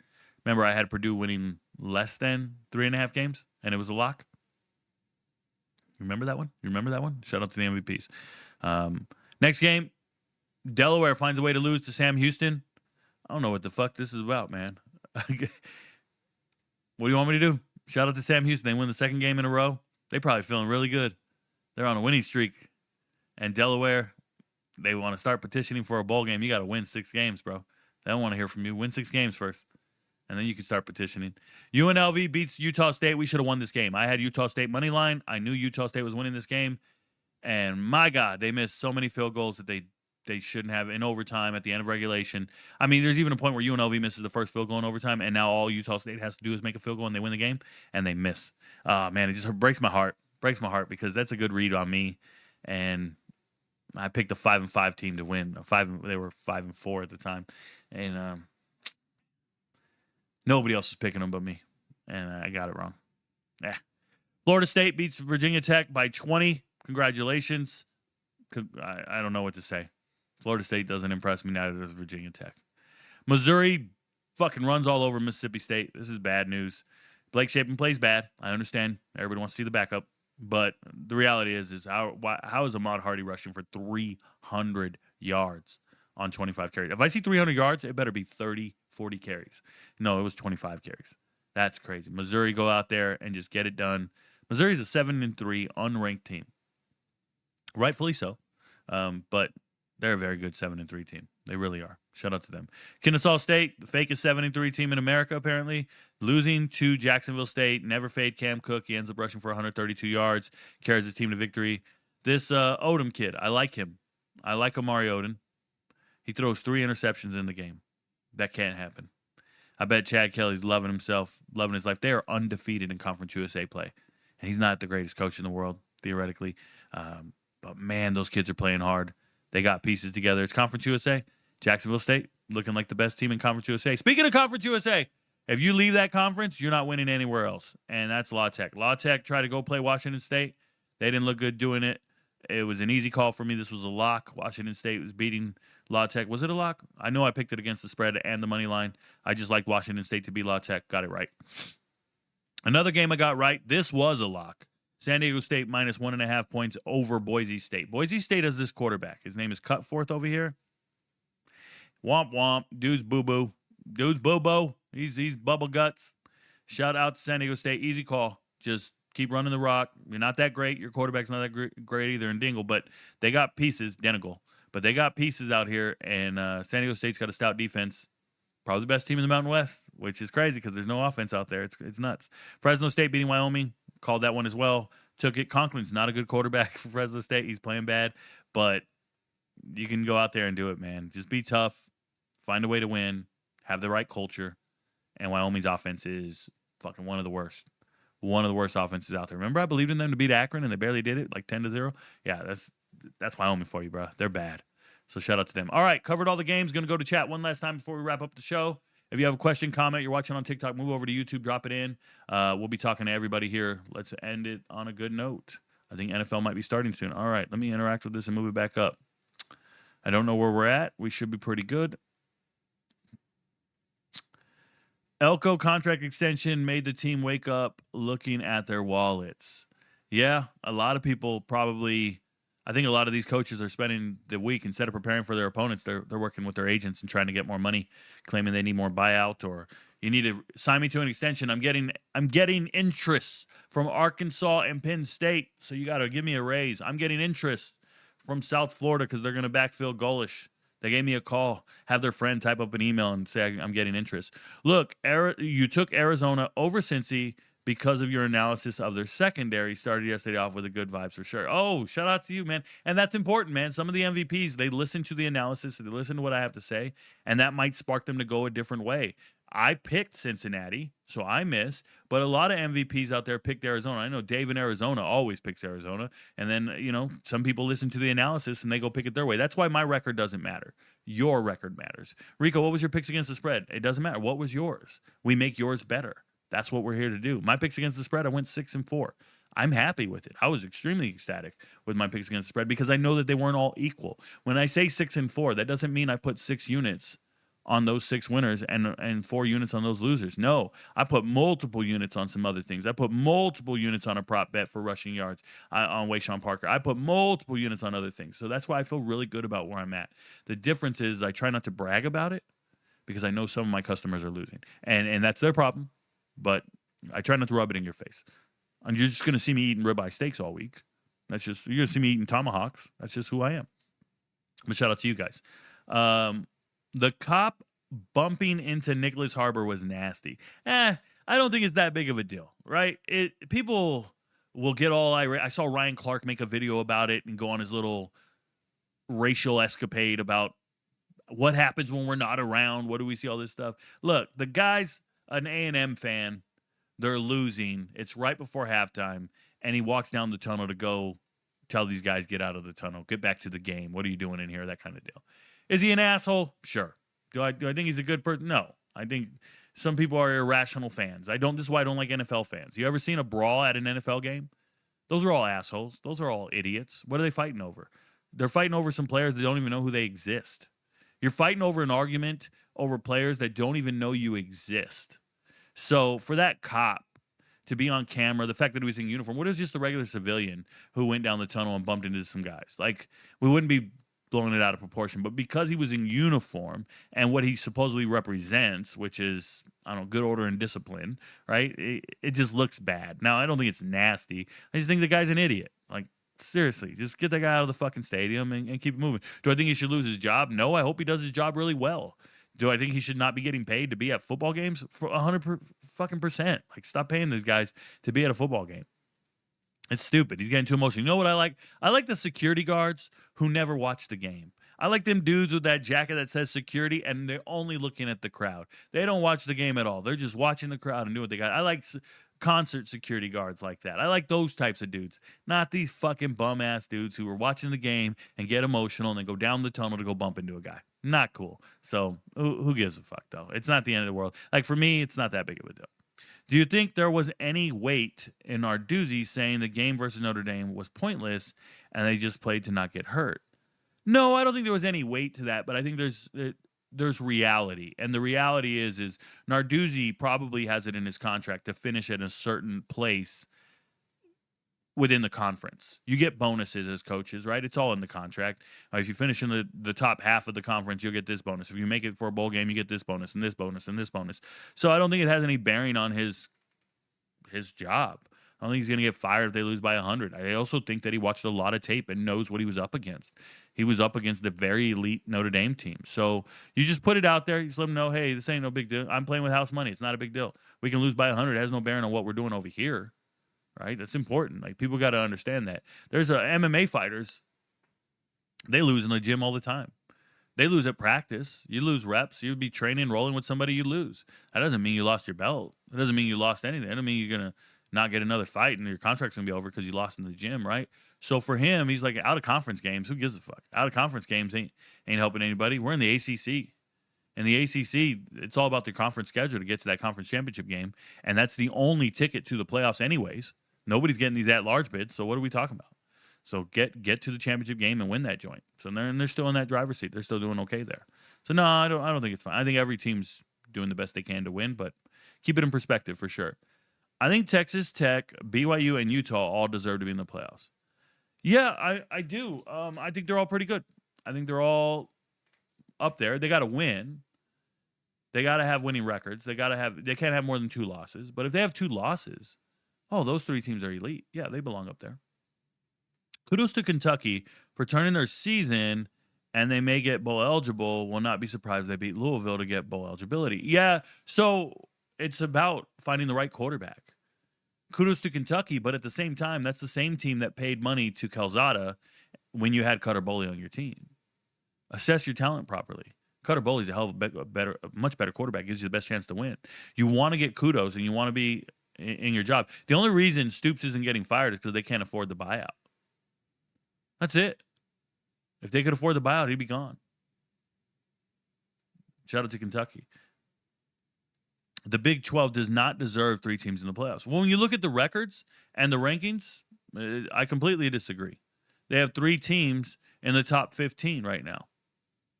Remember, I had Purdue winning less than 3.5 games, and it was a lock. You remember that one? You remember that one? Shout out to the MVPs. Next game, Delaware finds a way to lose to Sam Houston. I don't know what the fuck this is about, man. What do you want me to do? Shout out to Sam Houston. They win the second game in a row. They probably feeling really good. They're on a winning streak. And Delaware, they want to start petitioning for a bowl game. You got to win 6 games, bro. They don't want to hear from you. Win 6 games first, and then you can start petitioning. UNLV beats Utah State. We should have won this game. I had Utah State money line. I knew Utah State was winning this game. And my God, they missed so many field goals that they shouldn't have in overtime at the end of regulation. I mean, there's even a point where UNLV misses the first field goal in overtime, and now all Utah State has to do is make a field goal and they win the game, and they miss. Man, it just breaks my heart. Breaks my heart because that's a good read on me. And I picked a 5-5 team to win. They were 5-4 at the time. And nobody else was picking them but me. And I got it wrong. Florida State beats Virginia Tech by 20. Congratulations. I don't know what to say. Florida State doesn't impress me, neither does Virginia Tech. Missouri fucking runs all over Mississippi State. This is bad news. Blake Shapen plays bad. I understand. Everybody wants to see the backup. But the reality is how is Ahmad Hardy rushing for 300 yards on 25 carries? If I see 300 yards, it better be 30, 40 carries. No, it was 25 carries. That's crazy. Missouri go out there and just get it done. Missouri's a 7-3 unranked team. Rightfully so. But they're a very good 7-3 team. They really are. Shout out to them. Kennesaw State, the fakest 7-3 team in America, apparently. Losing to Jacksonville State. Never fade Cam Cook. He ends up rushing for 132 yards. Carries his team to victory. This Odom kid, I like him. I like Amari Odom. He throws 3 interceptions in the game. That can't happen. I bet Chad Kelly's loving himself, loving his life. They are undefeated in Conference USA play. And he's not the greatest coach in the world, theoretically. But, man, those kids are playing hard. They got pieces together. It's Conference USA. Jacksonville State looking like the best team in Conference USA. Speaking of Conference USA, if you leave that conference, you're not winning anywhere else, and that's La Tech. La Tech tried to go play Washington State. They didn't look good doing it. It was an easy call for me. This was a lock. Washington State was beating La Tech. Was it a lock? I know I picked it against the spread and the money line. I just liked Washington State to beat La Tech. Got it right. Another game I got right. This was a lock. San Diego State minus 1.5 points over Boise State. Boise State has this quarterback. His name is Cutforth over here. Womp womp. Dude's boo-boo. Dude's boo-boo. He's bubble guts. Shout out to San Diego State. Easy call. Just keep running the rock. You're not that great. Your quarterback's not that great either in Dingle, but they got pieces. Identical. But they got pieces out here, and San Diego State's got a stout defense. Probably the best team in the Mountain West, which is crazy because there's no offense out there. It's nuts. Fresno State beating Wyoming. Called that one as well. Took it. Conklin's not a good quarterback for Fresno State. He's playing bad, but you can go out there and do it, man. Just be tough. find a way to win, have the right culture, and Wyoming's offense is fucking one of the worst. One of the worst offenses out there. Remember I believed in them to beat Akron and they barely did it, like 10-0? Yeah, that's Wyoming for you, bro. They're bad. So shout out to them. All right, covered all the games. Going to go to chat one last time before we wrap up the show. If you have a question, comment, you're watching on TikTok, move over to YouTube, drop it in. We'll be talking to everybody here. Let's end it on a good note. I think NFL might be starting soon. All right, let me interact with this and move it back up. I don't know where we're at. We should be pretty good. Elko contract extension made the team wake up looking at their wallets. Yeah, a lot of people probably... I think a lot of these coaches are spending the week, instead of preparing for their opponents, they're working with their agents and trying to get more money, claiming they need more buyout, or you need to sign me to an extension. I'm getting interest from Arkansas and Penn State, so you got to give me a raise. I'm getting interest from South Florida because they're going to backfill Golish. They gave me a call, have their friend type up an email and say I'm getting interest. Look, you took Arizona over Cincy because of your analysis of their secondary. Started yesterday off with a good vibes for sure. Oh, shout out to you, man. And that's important, man. Some of the MVPs, they listen to the analysis, they listen to what I have to say, and that might spark them to go a different way. I picked Cincinnati, so I miss, but a lot of MVPs out there picked Arizona. I know Dave in Arizona always picks Arizona, and then, some people listen to the analysis and they go pick it their way. That's why my record doesn't matter. Your record matters. Rico, what was your picks against the spread? It doesn't matter. What was yours? We make yours better. That's what we're here to do. My picks against the spread, I went 6-4. I'm happy with it. I was extremely ecstatic with my picks against the spread because I know that they weren't all equal. When I say 6-4, that doesn't mean I put 6 units on those 6 winners and 4 units on those losers. No, I put multiple units on some other things. I put multiple units on a prop bet for rushing yards on Wayshawn Parker. I put multiple units on other things. So that's why I feel really good about where I'm at. The difference is I try not to brag about it because I know some of my customers are losing. And that's their problem. But I try not to rub it in your face. And you're just going to see me eating ribeye steaks all week. You're going to see me eating tomahawks. That's just who I am. But shout out to you guys. The cop bumping into Nicholas Harbor was nasty. I don't think it's that big of a deal, right? People will get all irate. I saw Ryan Clark make a video about it and go on his little racial escapade about what happens when we're not around. What do we see? All this stuff. Look, the guy's an A&M fan. They're losing. It's right before halftime, and he walks down the tunnel to go tell these guys, get out of the tunnel, get back to the game. What are you doing in here? That kind of deal. Is he an asshole? Sure. Do I think he's a good person? No. I think some people are irrational fans. This is why I don't like NFL fans. You ever seen a brawl at an NFL game? Those are all assholes. Those are all idiots. What are they fighting over? They're fighting over some players that don't even know who they exist. You're fighting over an argument over players that don't even know you exist. So for that cop to be on camera, the fact that he was in uniform, what if it was just a regular civilian who went down the tunnel and bumped into some guys? Like, we wouldn't be blowing it out of proportion, but because he was in uniform and what he supposedly represents, which is, I don't know, good order and discipline, right? It just looks bad. Now, I don't think it's nasty. I just think the guy's an idiot. Like, seriously, just get that guy out of the fucking stadium and keep it moving. Do I think he should lose his job? No, I hope he does his job really well. Do I think he should not be getting paid to be at football games? For 100%. Like, stop paying these guys to be at a football game. It's stupid. He's getting too emotional. You know what I like? I like the security guards who never watch the game. I like them dudes with that jacket that says security, and they're only looking at the crowd. They don't watch the game at all. They're just watching the crowd and doing what they got. I like concert security guards like that. I like those types of dudes, not these fucking bum-ass dudes who are watching the game and get emotional and then go down the tunnel to go bump into a guy. Not cool. So who gives a fuck, though? It's not the end of the world. Like, for me, it's not that big of a deal. Do you think there was any weight in our doozy saying the game versus Notre Dame was pointless and they just played to not get hurt? No, I don't think there was any weight to that, but I think there's reality. And the reality is Narduzzi probably has it in his contract to finish at a certain place within the conference. You get bonuses as coaches, right? It's all in the contract. If you finish in the top half of the conference, you'll get this bonus. If you make it for a bowl game, you get this bonus and this bonus and this bonus. So I don't think it has any bearing on his job. I don't think he's going to get fired if they lose by 100. I also think that he watched a lot of tape and knows what he was up against. He was up against the very elite Notre Dame team. So you just put it out there. You just let them know, hey, this ain't no big deal. I'm playing with house money. It's not a big deal. We can lose by 100. It has no bearing on what we're doing over here. Right? That's important. Like, people got to understand that. There's MMA fighters. They lose in the gym all the time. They lose at practice. You lose reps. You'd be training, rolling with somebody, you lose. That doesn't mean you lost your belt. It doesn't mean you lost anything. That doesn't mean you're going to not get another fight and your contract's going to be over because you lost in the gym, right? So for him, he's like, out of conference games, who gives a fuck? Out of conference games ain't helping anybody. We're in the ACC. In the ACC, it's all about the conference schedule to get to that conference championship game, and that's the only ticket to the playoffs anyways. Nobody's getting these at-large bids, so what are we talking about? So get to the championship game and win that joint. So they're still in that driver's seat. They're still doing okay there. So no, I don't think it's fine. I think every team's doing the best they can to win, but keep it in perspective for sure. I think Texas Tech, BYU, and Utah all deserve to be in the playoffs. Yeah, I do. I think they're all pretty good. I think they're all up there. They got to win. They got to have winning records. They can't have more than 2 losses. But if they have 2 losses, those 3 teams are elite. Yeah, they belong up there. Kudos to Kentucky for turning their season, and they may get bowl eligible. Will not be surprised they beat Louisville to get bowl eligibility. Yeah, so it's about finding the right quarterback. Kudos to Kentucky, but at the same time, that's the same team that paid money to Calzada when you had Cutter Boley on your team. Assess your talent properly. Cutter Boley's a hell of a much better quarterback. Gives you the best chance to win. You want to get kudos and you want to be in your job. The only reason Stoops isn't getting fired is because they can't afford the buyout. That's it. If they could afford the buyout, he'd be gone. Shout out to Kentucky. The Big 12 does not deserve 3 teams in the playoffs. Well, when you look at the records and the rankings, I completely disagree. They have 3 teams in the top 15 right now.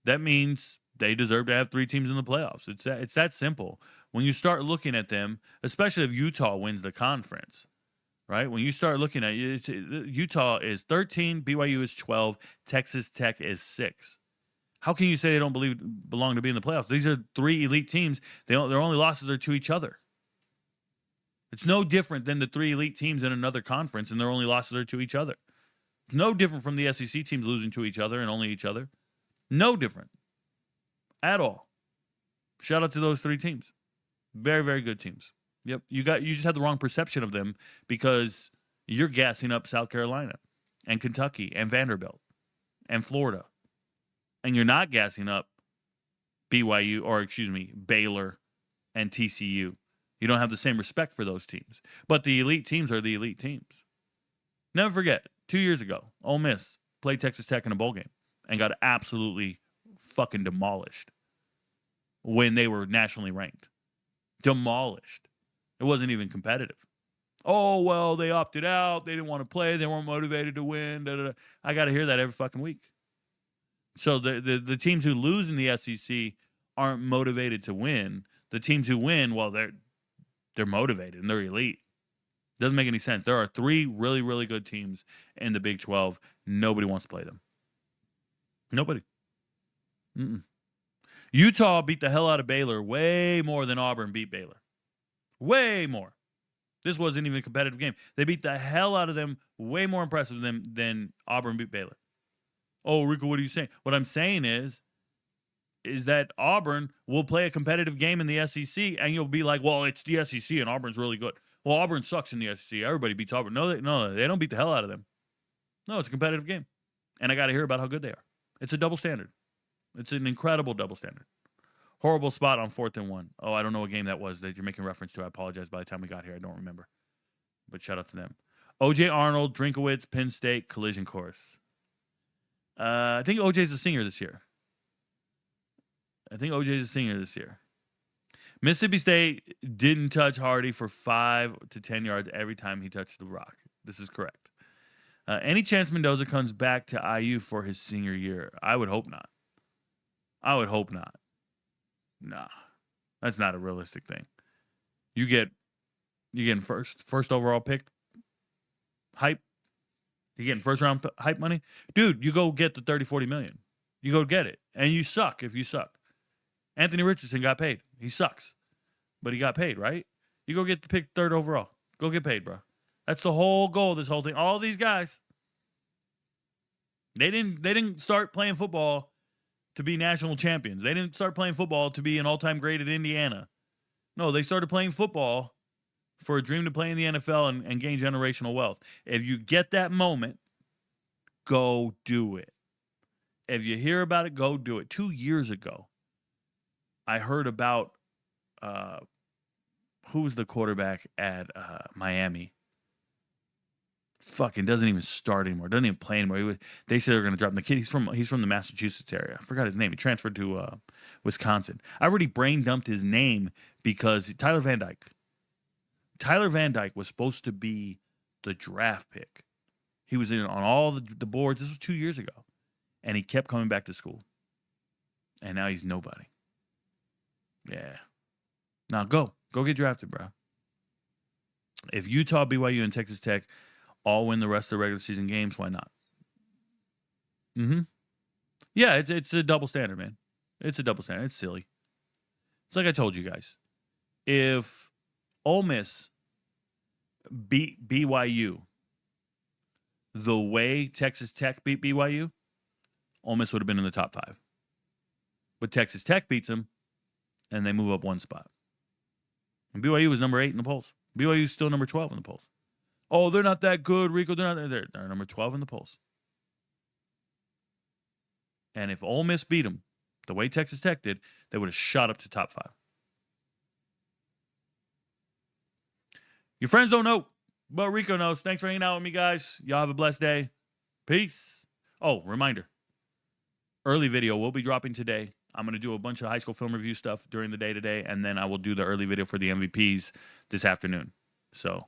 That means they deserve to have 3 teams in the playoffs. It's that simple. When you start looking at them, especially if Utah wins the conference, right? When you start looking at it, Utah is 13, BYU is 12, Texas Tech is 6. How can you say they don't belong to be in the playoffs? These are 3 elite teams. Their only losses are to each other. It's no different than the 3 elite teams in another conference, and their only losses are to each other. It's no different from the SEC teams losing to each other and only each other. No different at all. Shout out to those 3 teams. Very, very good teams. Yep, you just had the wrong perception of them because you're gassing up South Carolina and Kentucky and Vanderbilt and Florida. And you're not gassing up Baylor and TCU. You don't have the same respect for those teams. But the elite teams are the elite teams. Never forget, 2 years ago, Ole Miss played Texas Tech in a bowl game and got absolutely fucking demolished when they were nationally ranked. Demolished. It wasn't even competitive. Oh, well, they opted out. They didn't want to play. They weren't motivated to win. Da, da, da. I got to hear that every fucking week. So the teams who lose in the SEC aren't motivated to win. The teams who win, well, they're motivated and they're elite. Doesn't make any sense. There are 3 really, really good teams in the Big 12. Nobody wants to play them. Nobody. Utah beat the hell out of Baylor way more than Auburn beat Baylor. Way more. This wasn't even a competitive game. They beat the hell out of them, way more impressive than Auburn beat Baylor. Oh, Rico, what are you saying? What I'm saying is that Auburn will play a competitive game in the SEC, and you'll be like, well, it's the SEC, and Auburn's really good. Well, Auburn sucks in the SEC. Everybody beats Auburn. No, they don't beat the hell out of them. No, it's a competitive game. And I got to hear about how good they are. It's a double standard. It's an incredible double standard. Horrible spot on 4th and 1. Oh, I don't know what game that was that you're making reference to. I apologize. By the time we got here, I don't remember. But shout out to them. O.J. Arnold, Drinkowitz, Penn State, collision course. I think OJ's a singer this year. Mississippi State didn't touch Hardy for 5 to 10 yards every time he touched the rock. This is correct. Any chance Mendoza comes back to IU for his senior year? I would hope not. Nah, that's not a realistic thing. You getting first overall pick hype. You getting first round hype money? Dude, you go get the 30, 40 million. You go get it. And you suck if you suck. Anthony Richardson got paid. He sucks. But he got paid, right? You go get the pick 3rd overall. Go get paid, bro. That's the whole goal of this whole thing. All these guys, they didn't start playing football to be national champions. They didn't start playing football to be an all-time great at Indiana. No, they started playing football for a dream to play in the NFL and gain generational wealth. If you get that moment, go do it. If you hear about it, go do it. 2 years ago, I heard about who was the quarterback at Miami. Fucking doesn't even start anymore. Doesn't even play anymore. They said they were going to drop him. The kid, he's from the Massachusetts area. I forgot his name. He transferred to Wisconsin. I already brain dumped his name because Tyler Van Dyke. Tyler Van Dyke was supposed to be the draft pick. He was on all the boards. This was 2 years ago. And he kept coming back to school. And now he's nobody. Yeah. Now go. Go get drafted, bro. If Utah, BYU, and Texas Tech all win the rest of the regular season games, why not? Mm-hmm. Yeah, it's a double standard, man. It's a double standard. It's silly. It's like I told you guys. If Ole Miss beat BYU the way Texas Tech beat BYU, Ole Miss would have been in the top 5. But Texas Tech beats them, and they move up one spot. And BYU was number 8 in the polls. BYU is still number 12 in the polls. Oh, they're not that good, Rico. They're number 12 in the polls. And if Ole Miss beat them the way Texas Tech did, they would have shot up to top 5. Your friends don't know, but Rico knows. Thanks for hanging out with me, guys. Y'all have a blessed day. Peace. Oh, reminder. Early video will be dropping today. I'm going to do a bunch of high school film review stuff during the day today, and then I will do the early video for the MVPs this afternoon. So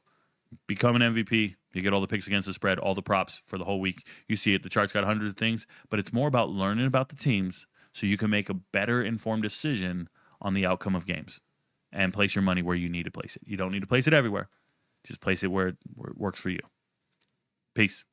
become an MVP. You get all the picks against the spread, all the props for the whole week. You see it. The chart's got hundreds of things, but it's more about learning about the teams so you can make a better informed decision on the outcome of games and place your money where you need to place it. You don't need to place it everywhere. Just place it where it works for you. Peace.